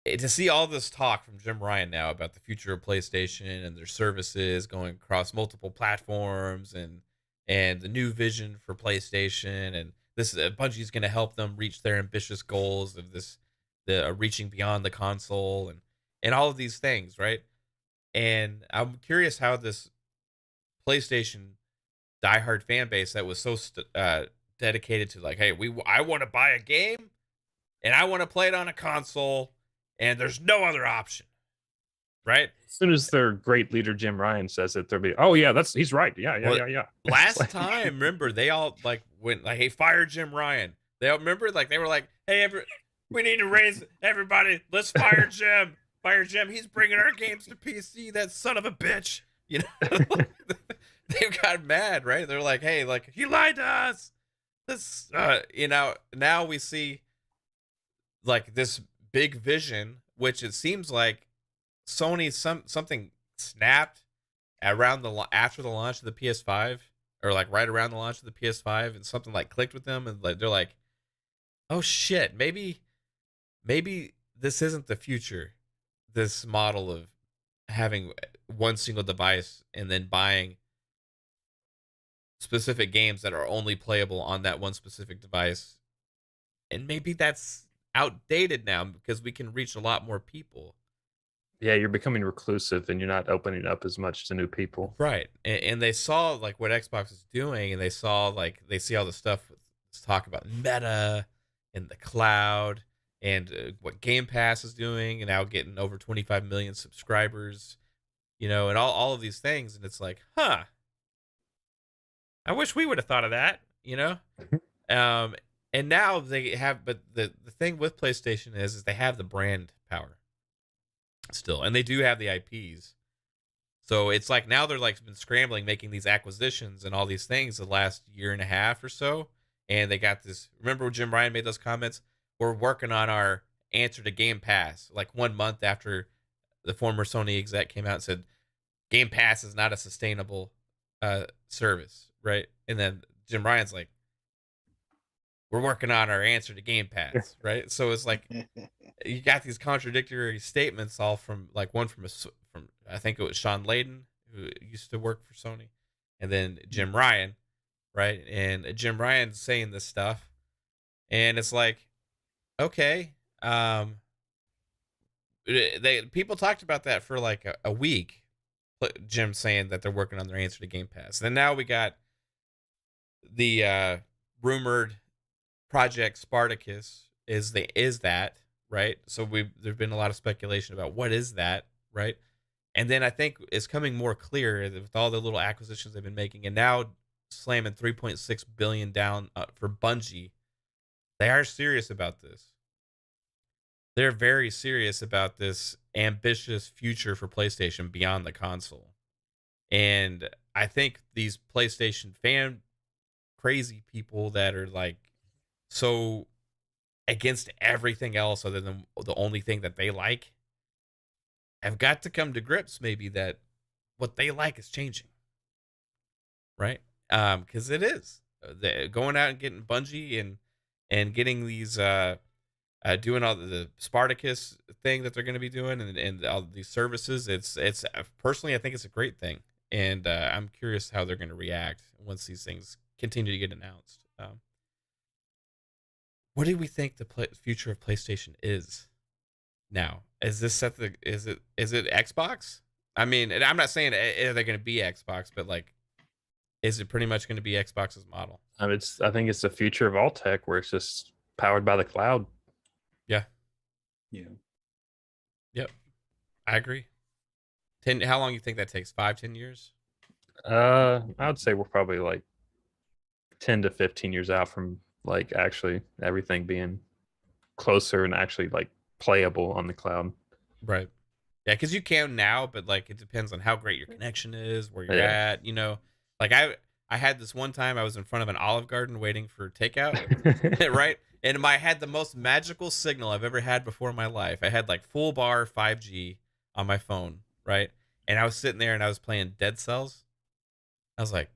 To see all this talk from Jim Ryan now about the future of PlayStation and their services going across multiple platforms and the new vision for PlayStation, and this Bungie's going to help them reach their ambitious goals of the reaching beyond the console and all of these things, right? And I'm curious how this PlayStation diehard fan base that was so dedicated to like, hey, I want to buy a game and I want to play it on a console. And there's no other option, right? As soon as their great leader Jim Ryan says it, they'll be, oh yeah, he's right. Yeah. Last time, remember, they all like went like, hey, fire Jim Ryan. They all remember like they were like, hey, we need to raise everybody. Let's fire Jim. Fire Jim. He's bringing our games to PC. That son of a bitch. They got mad, right? They're like, hey, like he lied to us. This, now we see like this big vision, which it seems like Sony something snapped around after the launch of the PS5, or like right around the launch of the PS5, and something like clicked with them, and like they're like, oh shit, maybe this isn't the future. This model of having one single device and then buying specific games that are only playable on that one specific device, and maybe that's outdated now because we can reach a lot more people. Yeah, you're becoming reclusive and you're not opening up as much to new people. Right. And they saw like what Xbox is doing, and they see all the stuff with talk about meta and the cloud and what Game Pass is doing, and now getting over 25 million subscribers, and all of these things. And it's like, I wish we would have thought of that, And now they have, but the thing with PlayStation is they have the brand power still, and they do have the IPs. So it's like now they're like been scrambling, making these acquisitions and all these things the last year and a half or so. And they got this. Remember when Jim Ryan made those comments? We're working on our answer to Game Pass, like 1 month after the former Sony exec came out and said Game Pass is not a sustainable service, right? And then Jim Ryan's like, we're working on our answer to Game Pass, right? So it's like you got these contradictory statements, all from like one from I think it was Sean Layden, who used to work for Sony, and then Jim Ryan, right? And Jim Ryan's saying this stuff, and it's like, okay, people talked about that for like a week. Jim saying that they're working on their answer to Game Pass. Then now we got the rumored Project Spartacus is that, right? So there's been a lot of speculation about what is that, right? And then I think it's coming more clear with all the little acquisitions they've been making, and now slamming 3.6 billion down for Bungie. They are serious about this. They're very serious about this ambitious future for PlayStation beyond the console. And I think these PlayStation fan crazy people that are like so against everything else other than the only thing that they like have got to come to grips maybe that what they like is changing, right? Because it is. Going out and getting Bungie and getting these doing all the Spartacus thing that they're going to be doing, and all these services. It's personally, I think it's a great thing, and I'm curious how they're going to react once these things continue to get announced. What do we think the future of PlayStation is now? Is this set the is it Xbox? I mean, and I'm not saying are they going to be Xbox, but like, is it pretty much going to be Xbox's model? I think it's the future of all tech, where it's just powered by the cloud. Yeah. Yeah. Yep. I agree. How long do you think that takes? 5-10 years? I would say we're probably like 10 to 15 years out from like actually everything being closer and actually like playable on the cloud. Right. Yeah, because you can now, but like it depends on how great your connection is, where you're Yeah. at. Like I had this one time I was in front of an Olive Garden waiting for takeout, right? And I had the most magical signal I've ever had before in my life. I had like full bar 5G on my phone, right? And I was sitting there and I was playing Dead Cells. I was like,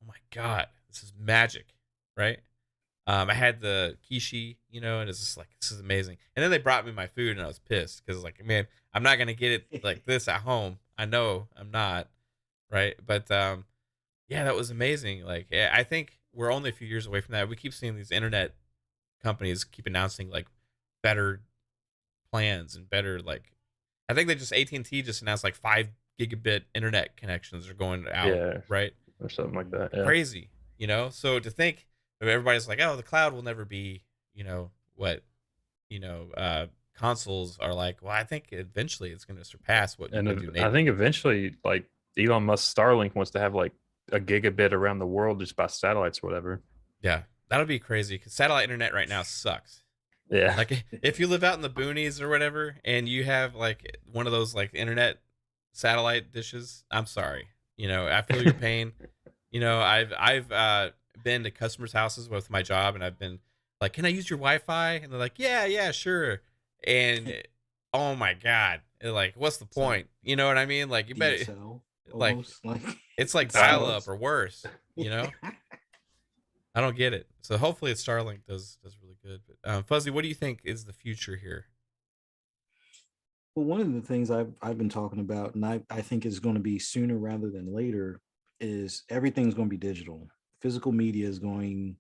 oh my God, this is magic, right? I had the quiche, and it's just like, this is amazing. And then they brought me my food and I was pissed because like, man, I'm not going to get it like this at home. I know I'm not, right? But yeah, that was amazing. Like, I think we're only a few years away from that. We keep seeing these internet companies keep announcing like better plans and better like, I think they just AT&T just announced like 5 gigabit internet connections are going out, Yeah. right? Or something like that. Yeah. Crazy, So to think everybody's like, oh, the cloud will never be, what, consoles are like. Well, I think eventually it's going to surpass what you And can do. I think eventually, like Elon Musk Starlink wants to have like a gigabit around the world just by satellites or whatever. Yeah, that'll be crazy because satellite internet right now sucks. Yeah. Like if you live out in the boonies or whatever and you have like one of those like internet satellite dishes, I'm sorry. I feel your pain. I've been to customers' houses with my job and I've been like, can I use your Wi-Fi? And they're like, yeah, sure. And oh my God, like, what's the point? You know what I mean? Like, you better DSL, like, almost like it's like dial up or worse, I don't get it. So hopefully it's Starlink does really good. But Fuzzy, what do you think is the future here? Well, one of the things I've been talking about, and I think is going to be sooner rather than later, is everything's going to be digital. Physical media is going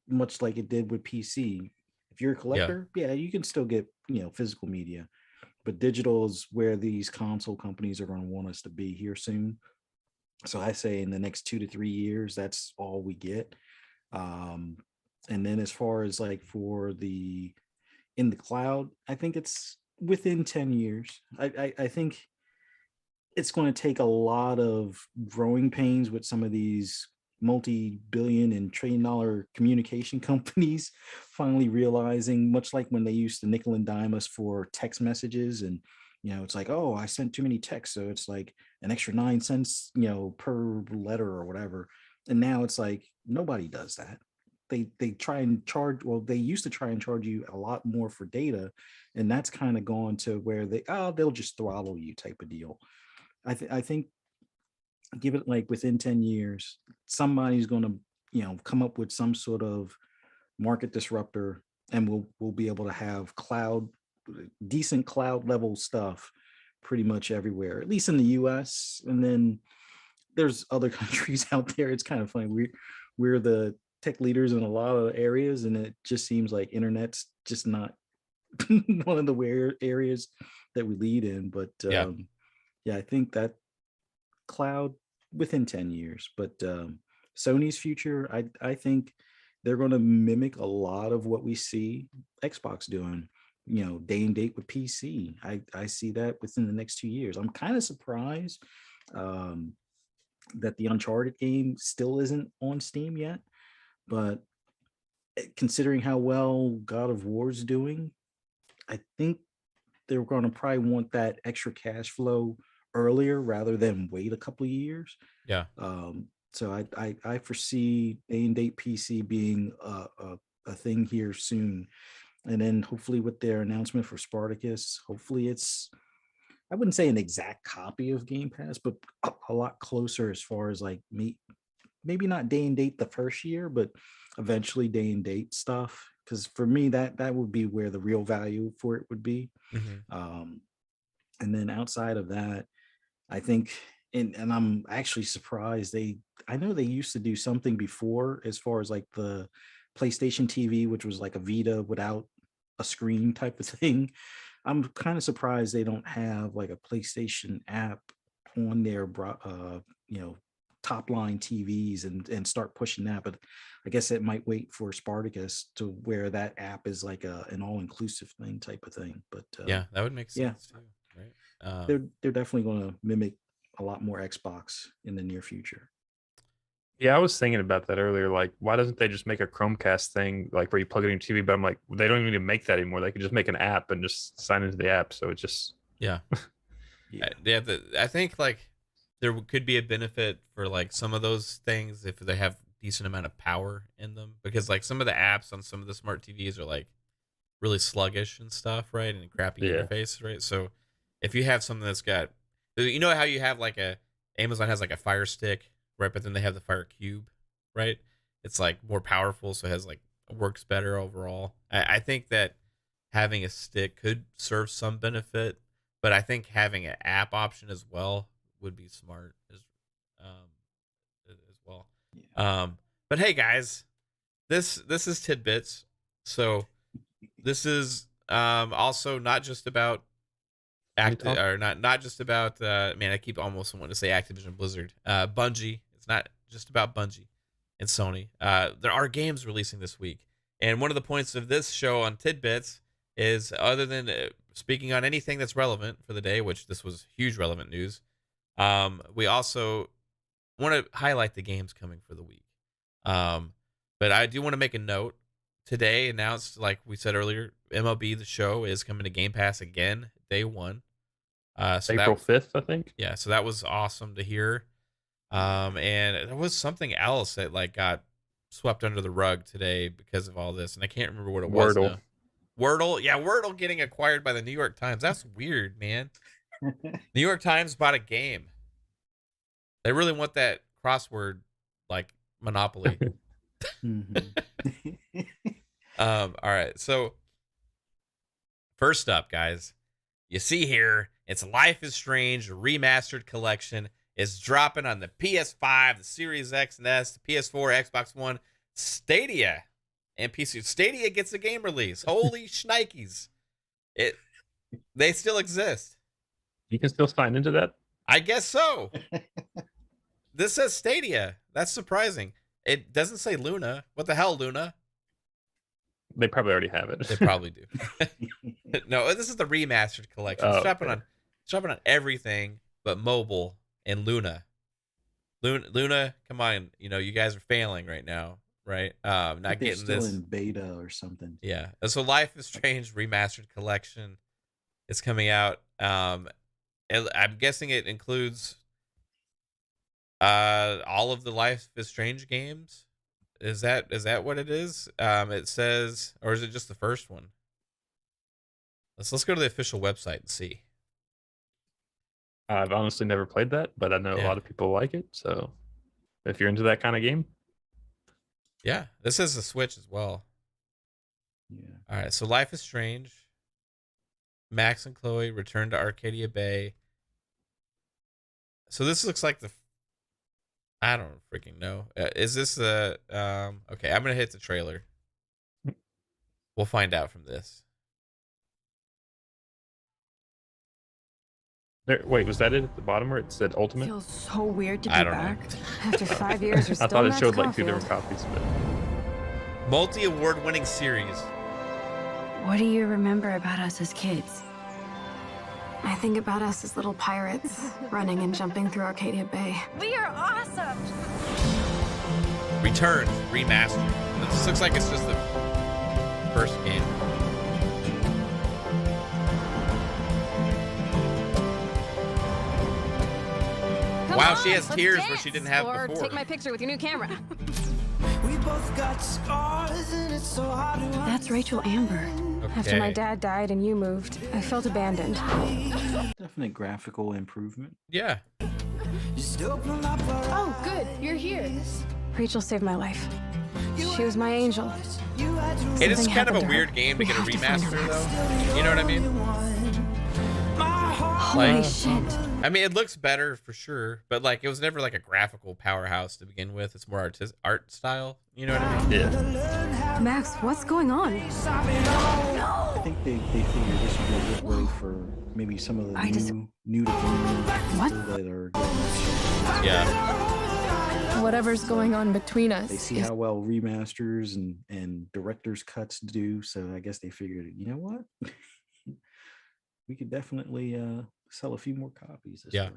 much like it did with PC. If you're a collector, yeah, you can still get physical media, but digital is where these console companies are going to want us to be here soon. So I say in the next 2 to 3 years, that's all we get. And then as far as like for the in the cloud, I think it's within 10 years. I think it's going to take a lot of growing pains with some of these multi-billion and trillion-dollar communication companies finally realizing, much like when they used to nickel and dime us for text messages, and it's like, oh, I sent too many texts, so it's like an extra 9 cents per letter or whatever. And now it's like nobody does that. They try and charge, well, they used to try and charge you a lot more for data, and that's kind of gone to where they'll just throttle you type of deal. I think give it like within 10 years, somebody's going to come up with some sort of market disruptor, and we'll be able to have decent cloud level stuff pretty much everywhere, at least in the US. And then there's other countries out there. It's kind of funny. We're the tech leaders in a lot of areas, and it just seems like internet's just not one of the areas that we lead in. But yeah, I think that cloud within 10 years. But Sony's future, I think they're going to mimic a lot of what we see Xbox doing, day and date with PC. I see that within the next 2 years. I'm kind of surprised that the Uncharted game still isn't on Steam yet, but considering how well God of War's doing, I think they're going to probably want that extra cash flow earlier rather than wait a couple of years. Yeah. So I foresee day and date PC being a thing here soon. And then hopefully with their announcement for Spartacus, hopefully it's, I wouldn't say an exact copy of Game Pass, but a lot closer as far as like maybe not day and date the first year, but eventually day and date stuff. Because for me, that would be where the real value for it would be. Mm-hmm. And then outside of that, I think, and I'm actually surprised I know they used to do something before as far as like the PlayStation TV, which was like a Vita without a screen type of thing. I'm kind of surprised they don't have like a PlayStation app on their top line TVs and start pushing that. But I guess it might wait for Spartacus to where that app is like an all inclusive thing type of thing. But yeah, that would make sense too, right? They're definitely going to mimic a lot more Xbox in the near future. Yeah, I was thinking about that earlier. Like, why doesn't they just make a Chromecast thing, like where you plug it in your TV? But I'm like, they don't even need to make that anymore. They could just make an app and just sign into the app. So it just yeah. I think like there could be a benefit for like some of those things if they have decent amount of power in them, because like some of the apps on some of the smart TVs are like really sluggish and stuff, right? And crappy interface, right? So if you have something that's got, you know how you have like Amazon has like a Fire Stick, right? But then they have the Fire Cube, right? It's like more powerful, so it has like works better overall. I think that having a stick could serve some benefit, but I think having an app option as well would be smart as well. Yeah. But hey guys, this is Tidbits, so this is also not just about not just about man, I keep almost wanting to say Activision Blizzard, Bungie. It's not just about Bungie and Sony. There are games releasing this week, and one of the points of this show on Tidbits is, other than speaking on anything that's relevant for the day, which this was huge relevant news, we also want to highlight the games coming for the week. But I do want to make a note. Today announced, like we said earlier, MLB The Show is coming to Game Pass again, day one. So April 5th, I think. Yeah, so that was awesome to hear. And there was something else that like got swept under the rug today because of all this, and I can't remember what it was. Wordle. Wordle, yeah, Wordle getting acquired by the New York Times. That's weird, man. New York Times bought a game. They really want that crossword like monopoly. All right, so first up, guys, you see here, it's Life is Strange Remastered Collection. Is dropping on the PS5, the Series X and S, the PS4, Xbox One, Stadia, and PC. Stadia gets a game release. Holy shnikes. They still exist. You can still sign into that? I guess so. This says Stadia. That's surprising. It doesn't say Luna. What the hell, Luna? They probably already have it. They probably do. No, this is the remastered collection. It's dropping on everything but mobile and Luna. Luna, come on, you guys are failing right now, right? Not getting still this in beta or something. Yeah. So Life is Strange Remastered Collection is coming out. I'm guessing it includes all of the Life is Strange games. Is that what it is? It says, or is it just the first one? Let's go to the official website and see. I've honestly never played that, but I know a lot of people like it. So if you're into that kind of game. Yeah, this is a Switch as well. Yeah. All right, so Life is Strange, Max and Chloe return to Arcadia Bay. So this looks like I don't freaking know. Is this okay, I'm going to hit the trailer. We'll find out from this. There, wait, was that it at the bottom where it said Ultimate? Feels so weird to be I don't back. know. After 5 years, we're still I thought it Max showed like two Caulfield. different copies, but Multi-award-winning series. What do you remember about us as kids? I think about us as little pirates, running and jumping through Arcadia Bay. We are awesome! Returns remastered. This looks like it's just the first game. Wow, she has tears where she didn't have or before. Take my picture with your new camera. We both got scars and it's so hard to That's Rachel Amber. After my Okay. dad died and you moved, I felt abandoned. Definite graphical improvement. Yeah. You still pull up Oh, good, you're here. Rachel saved my life. She was my angel. you had to It is Something kind of a happened to her. weird game to We get a have to find her. remaster, though. You know what I mean? my heart Holy Like- shit. I mean, it looks better for sure, but like it was never like a graphical powerhouse to begin with. It's more art style. You know what I mean? Yeah. Max, what's going on? I think they figured this would be a good way for maybe some of the new to game people that are getting Yeah. Whatever's going on between us. They see how well remasters and director's cuts do, so I guess they figured, you know what, we could definitely sell a few more copies this way.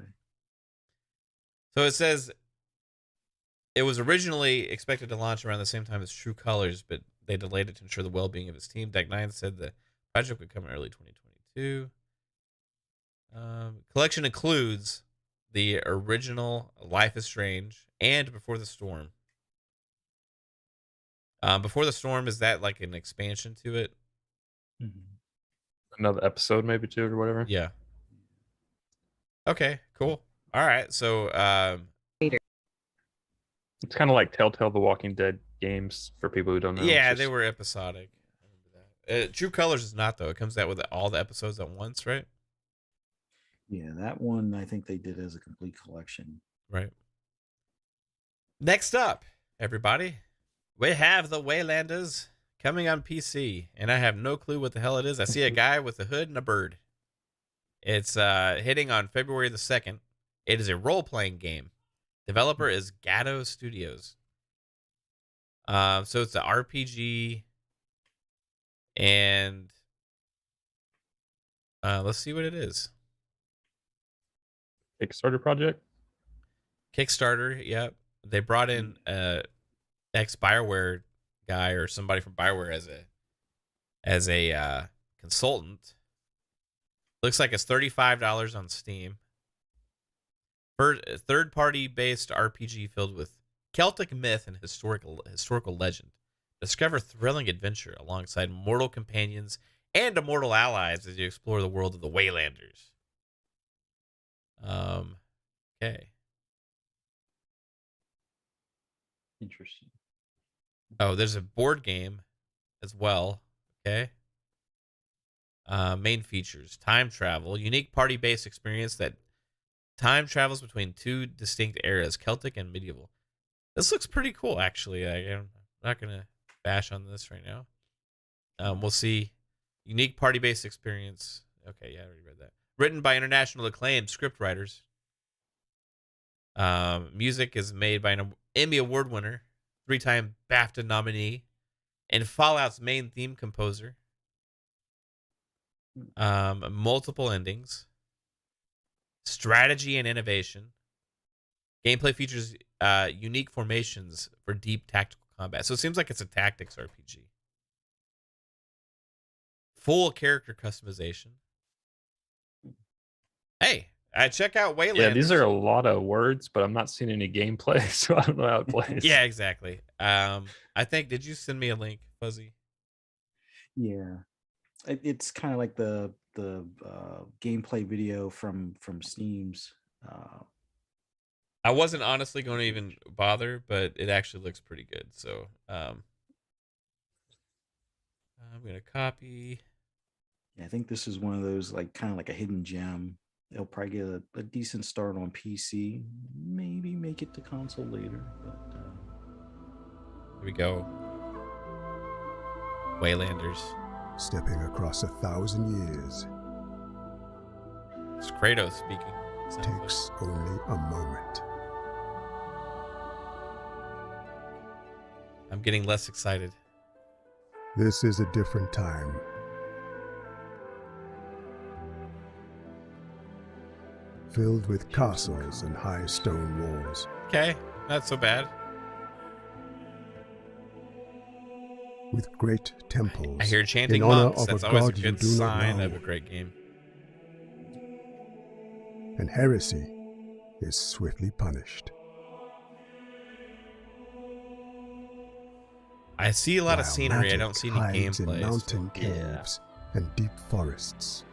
So it says it was originally expected to launch around the same time as True Colors, but they delayed it to ensure the well-being of his team. Deck 9 said the project would come in early 2022. Collection includes the original Life is Strange and Before the Storm. Before the Storm, is that like an expansion to it? Another episode maybe too or whatever. Yeah. Okay, cool. All right, so it's kind of like Telltale The Walking Dead games for people who don't know. yeah, It's they just- were episodic. I remember that. True Colors is not though. It comes out with all the episodes at once, right? Yeah, that one I think they did as a complete collection. Right. Next up, everybody, we have the Waylanders coming on PC, and I have no clue what the hell it is. I see a guy with a hood and a bird. It's hitting on February the 2nd. It is a role-playing game. Developer is Gatto Studios. So it's an RPG, and let's see what it is. Kickstarter project. Kickstarter, yep. They brought in ex-BioWare guy or somebody from BioWare as a consultant. Looks like it's $35 on Steam. Third-party based RPG filled with Celtic myth and historical legend. Discover thrilling adventure alongside mortal companions and immortal allies as you explore the world of the Waylanders. Okay. Interesting. Oh, there's a board game as well. Okay. Main features: time travel, unique party-based experience that time travels between two distinct eras, Celtic and medieval. This looks pretty cool, actually. I'm not gonna bash on this right now. We'll see. Unique party-based experience. Okay, yeah, I already read that. Written by international acclaimed script writers. Music is made by an Emmy Award winner, 3-time BAFTA nominee, and Fallout's main theme composer. Multiple endings. Strategy and innovation. Gameplay features unique formations for deep tactical combat. So it seems like it's a tactics RPG. Full character customization. Hey, check out Wayland. Yeah, these are a lot of words, but I'm not seeing any gameplay, so I don't know how it plays. Yeah, exactly. I think, did you send me a link, Fuzzy? Yeah, it's kind of like the gameplay video from Steam's. I wasn't honestly going to even bother, but it actually looks pretty good. So I'm going to copy. Yeah, I think this is one of those like kind of like a hidden gem. They'll probably get a decent start on PC, maybe make it to console later. But Here we go. Waylanders. Stepping across 1,000 years It's Kratos speaking. Sounds like. takes only a moment. I'm getting less excited. This is a different time. Filled with castles and high stone walls. Okay, not so bad. With great temples. I hear chanting in honor monks. of That's a always a god you good do not sign know. of a great game. And heresy is swiftly punished. I see a lot of while scenery. I magic don't see any hides in gameplay. mountain so- caves and deep forests.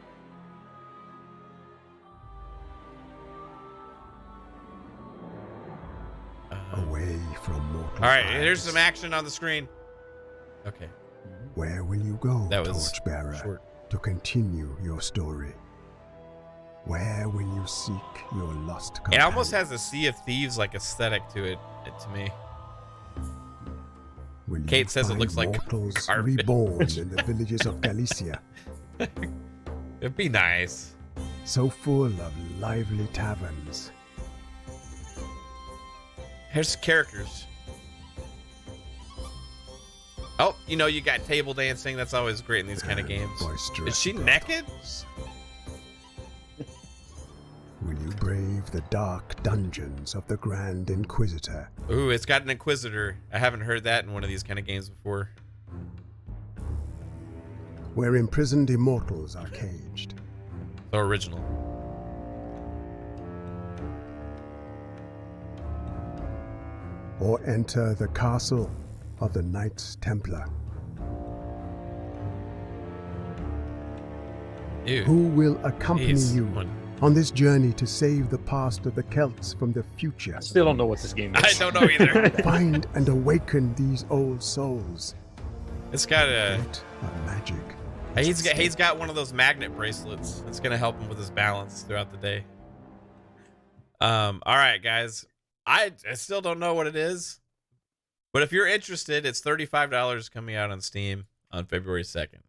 Away from mortal All right, here's eyes. some action on the screen. Okay. Where will you go, That was Torchbearer, short. to continue your story? Where will you seek your lost It companion? almost has a Sea of Thieves like aesthetic to it to me. Will Kate you says it find looks like mortals garbage. reborn in the villages of Galicia, It'd be nice. so full of lively taverns, Here's characters. Oh, you know, you got table dancing. That's always great in these kind of and games. boisterous Is she naked? brothels. Will you brave the dark dungeons of the Grand Inquisitor? Ooh, it's got an Inquisitor. I haven't heard that in one of these kind of games before. Where imprisoned immortals are caged? So original. Or enter the castle of the Knights Templar? Ew. Who will accompany Jeez. you One- on this journey to save the past of the Celts from the future? I still don't know what this game is. I don't know either. Find and awaken these old souls. It's got a. Bit of magic. He's got one of those magnet bracelets. It's gonna help him with his balance throughout the day. All right, guys. I still don't know what it is, but if you're interested, it's $35 coming out on Steam on February 2nd.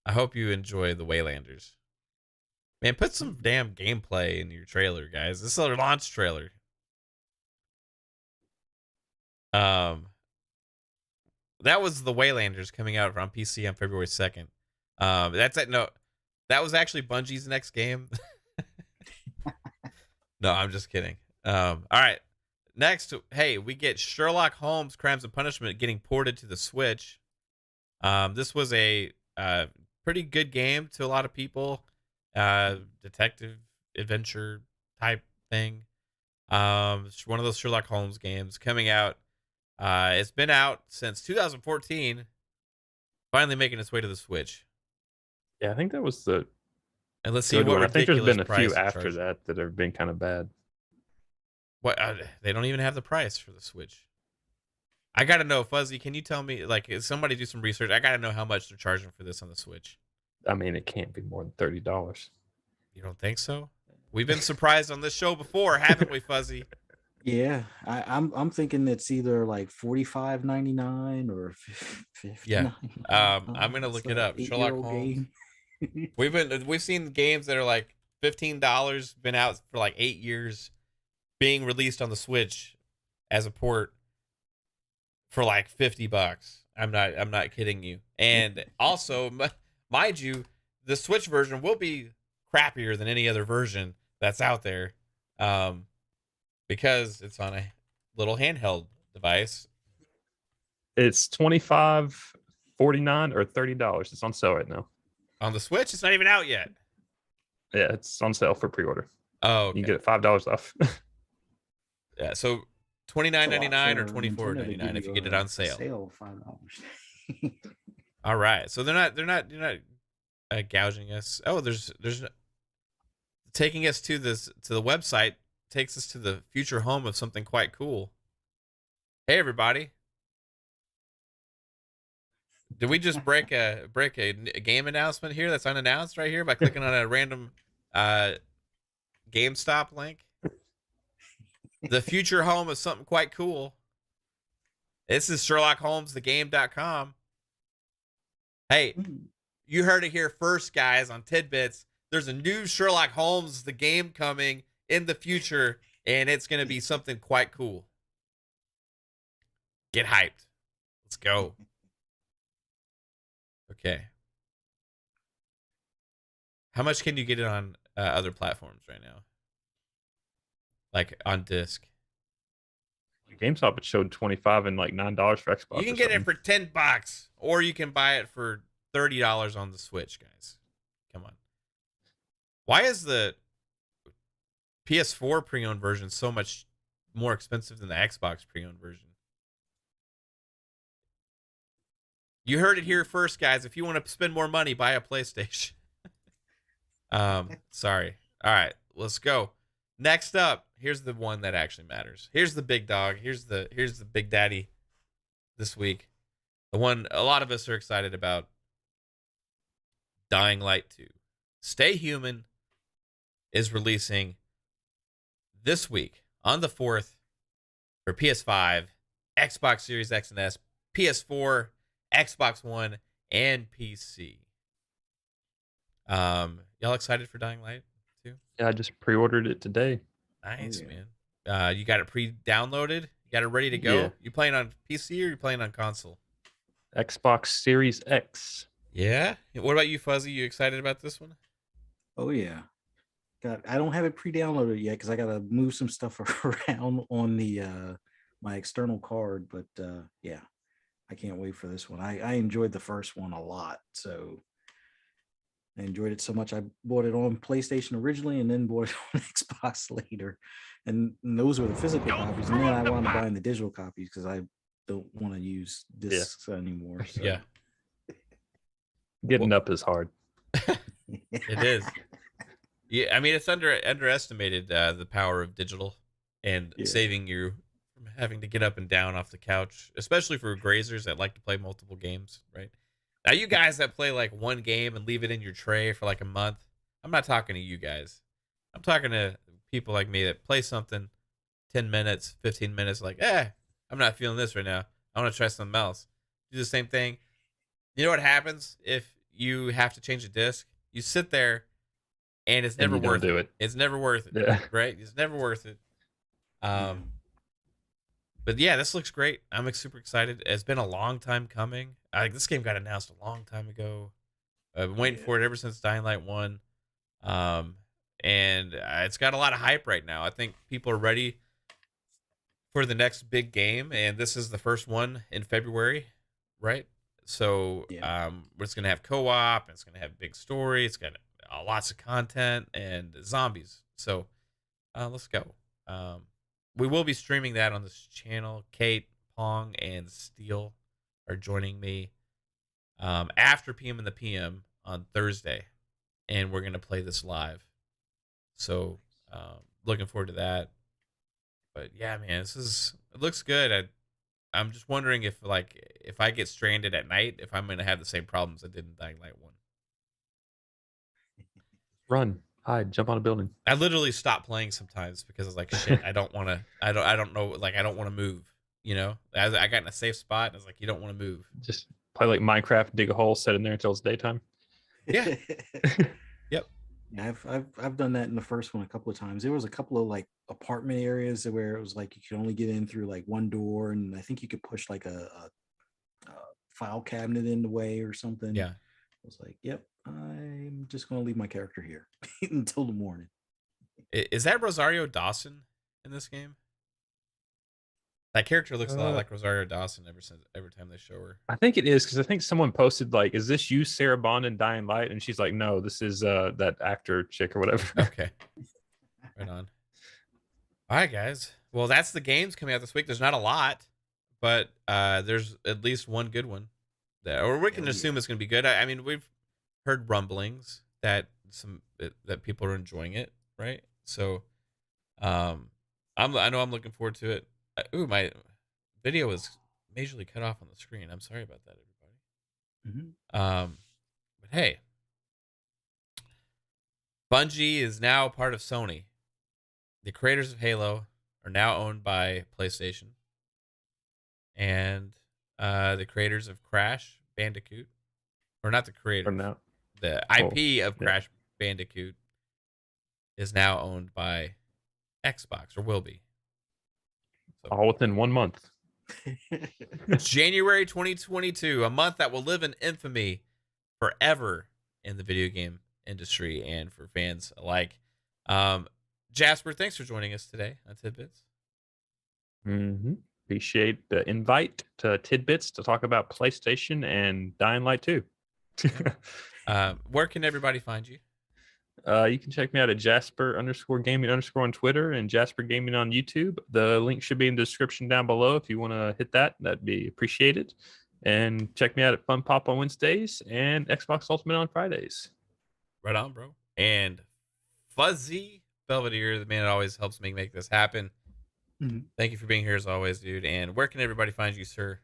I hope you enjoy the Waylanders. Man, put some damn gameplay in your trailer, guys. This is a launch trailer. That was the Waylanders coming out on PC on February 2nd. That was actually Bungie's next game. No, I'm just kidding. All right. Next, hey, we get Sherlock Holmes Crimes and Punishment getting ported to the Switch. This was a pretty good game to a lot of people. Detective adventure type thing. It's one of those Sherlock Holmes games coming out. It's been out since 2014. Finally making its way to the Switch. Yeah, I think that was the And let's see good what one. I think there's ridiculous been a price few it after charged. that have been kind of bad. What? They don't even have the price for the Switch. I gotta know, Fuzzy. Can you tell me, like, if somebody do some research? I gotta know how much they're charging for this on the Switch. I mean, it can't be more than $30. You don't think so? We've been surprised on this show before, haven't we, Fuzzy? Yeah, I'm thinking it's either like $45.99 or Yeah. $59. I'm gonna look it up. Sherlock Eight-year-old Holmes. game. We've seen games that are like $15, been out for like 8 years, being released on the Switch as a port for like $50. I'm not kidding you. And also, mind you, the Switch version will be crappier than any other version that's out there, because it's on a little handheld device. It's $25, $49, or $30. It's on sale right now. On the Switch, it's not even out yet. Yeah, it's on sale for pre-order. Oh, okay. You can get it $5 off. Yeah, so $29.99 or So, Nintendo, they $24.99 give if you you get it a on sale. Sale $5. All right, so they're not gouging us. Oh, there's taking us to the website, takes us to the future home of something quite cool. Hey everybody, did we just break a game announcement here that's unannounced right here by clicking on a random GameStop link? The future home of something quite cool. This is Sherlock Holmes, thegame.com. Hey, you heard it here first, guys, on Tidbits. There's a new Sherlock Holmes, the game, coming in the future, and it's going to be something quite cool. Get hyped. Let's go. Okay. How much can you get it on other platforms right now? Like on disc? GameStop, it showed $25 and like $9 for Xbox. You can get it for $10, or you can buy it for $30 on the Switch, guys. Come on. Why is the PS4 pre-owned version so much more expensive than the Xbox pre-owned version? You heard it here first, guys. If you want to spend more money, buy a PlayStation. Sorry. All right, let's go. Next up, here's the one that actually matters. Here's the big dog. Here's the big daddy this week. The one a lot of us are excited about. Dying Light 2. Stay human. is releasing this week on the 4th for PS5, Xbox Series X and S, PS4, Xbox One, and PC. Y'all excited for Dying Light too? Yeah, I just pre-ordered it today. Nice, yeah. man. You got it pre-downloaded? You got it ready to go? Yeah. You playing on PC or you playing on console? Xbox Series X. Yeah. What about you, Fuzzy? You excited about this one? Oh yeah. I don't have it pre-downloaded yet because I gotta move some stuff around on the my external card. But yeah, I can't wait for this one. I enjoyed the first one a lot, so I enjoyed it so much I bought it on PlayStation originally and then bought it on Xbox later. And those were the physical copies, and then I wound up buying the digital copies because I don't want to use discs anymore. So. Yeah. Getting up is hard. It is. Yeah, I mean, it's underestimated the power of digital and saving you from having to get up and down off the couch, especially for grazers that like to play multiple games, right? Now, you guys that play like one game and leave it in your tray for like a month, I'm not talking to you guys. I'm talking to people like me that play something 10 minutes, 15 minutes, like, I'm not feeling this right now. I want to try something else. Do the same thing. You know what happens if you have to change a disc? You sit there and it's never worth it. It's never worth it. Yeah. Right? It's never worth it. But yeah, this looks great. I'm super excited. It's been a long time coming. This game got announced a long time ago. I've been waiting for it ever since Dying Light 1. And it's got a lot of hype right now. I think people are ready for the next big game, and this is the first one in February, right? So it's going to have co-op, it's going to have a big story, it's got lots of content, and zombies. So let's go. We will be streaming that on this channel. Kate, Pong, and Steel are joining me after PM in the PM on Thursday, and we're going to play this live. So looking forward to that. But yeah, man, it looks good. I'm just wondering if I get stranded at night, if I'm going to have the same problems I did in Dying Light 1. Run, hide, jump on a building. I literally stop playing sometimes because I was like, shit, I don't want to, I don't know, like, I don't want to move, you know? I got in a safe spot, and I was like, you don't want to move. Just play like Minecraft, dig a hole, sit in there until it's daytime. Yeah. Yep. Yeah, I've done that in the first one a couple of times. There was a couple of like apartment areas where it was like you could only get in through like one door, and I think you could push like a file cabinet in the way or something. Yeah. I was like, yep, I'm just going to leave my character here until the morning. Is that Rosario Dawson in this game? That character looks a lot like Rosario Dawson every time they show her. I think it is, because I think someone posted like, "Is this you, Sarah Bond, in Dying Light?" And she's like, "No, this is that actor chick or whatever." Okay, right on. All right, guys. Well, that's the games coming out this week. There's not a lot, but there's at least one good one. Or we can assume it's going to be good. I mean, we've heard rumblings that that people are enjoying it, right? So, I know I'm looking forward to it. Ooh, my video was majorly cut off on the screen. I'm sorry about that, everybody. But hey, Bungie is now part of Sony. The creators of Halo are now owned by PlayStation, and the creators of Crash Bandicoot, or not the creator, now. the IP of Crash Bandicoot is now owned by Xbox, or will be. All within 1 month. January 2022, a month that will live in infamy forever in the video game industry and for fans alike. Jasper, thanks for joining us today on Tidbits. Appreciate the invite to Tidbits to talk about PlayStation and Dying Light 2. Where can everybody find you? You can check me out at Jasper_gaming_ on Twitter and Jasper Gaming on YouTube. The link should be in the description down below if you want to hit that. That'd be appreciated. And check me out at Fun Pop on Wednesdays and Xbox Ultimate on Fridays. Right on, bro. And Fuzzy Belvedere, the man that always helps me make this happen. Thank you for being here as always, dude. And where can everybody find you, sir?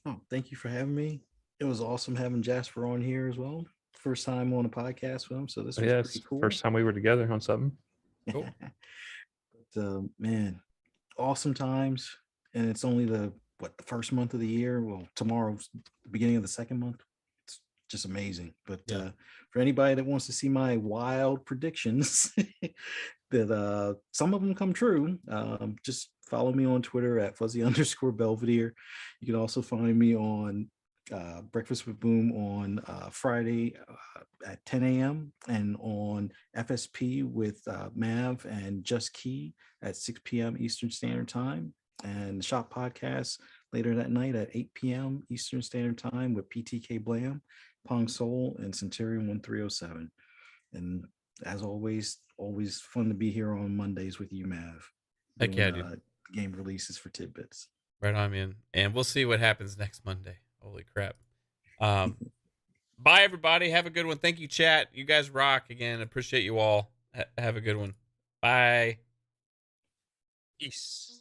Oh, thank you for having me. It was awesome having Jasper on here as well. first time on a podcast with him, so this was Yeah, pretty cool. first time we were together on something. Cool. But man, awesome times, and it's only the first month of the year. Well, tomorrow's the beginning of the second month. It's just amazing. But Yeah. for anybody that wants to see my wild predictions, that some of them come true, just follow me on Twitter at @fuzzy_Belvedere. You can also find me on Breakfast with Boom on Friday at 10 a.m. and on FSP with Mav and Just Key at 6 p.m. Eastern Standard Time, and the Shop Podcast later that night at 8 p.m. Eastern Standard Time with PTK Blam, Pong Soul, and Centurion 1307. And as always fun to be here on Mondays with you, Mav. Heck yeah, dude. Game releases for Tidbits. Right on, man. And we'll see what happens next Monday. Holy crap. Bye, everybody. Have a good one. Thank you, chat. You guys rock. Again, appreciate you all. Have a good one. Bye. Peace.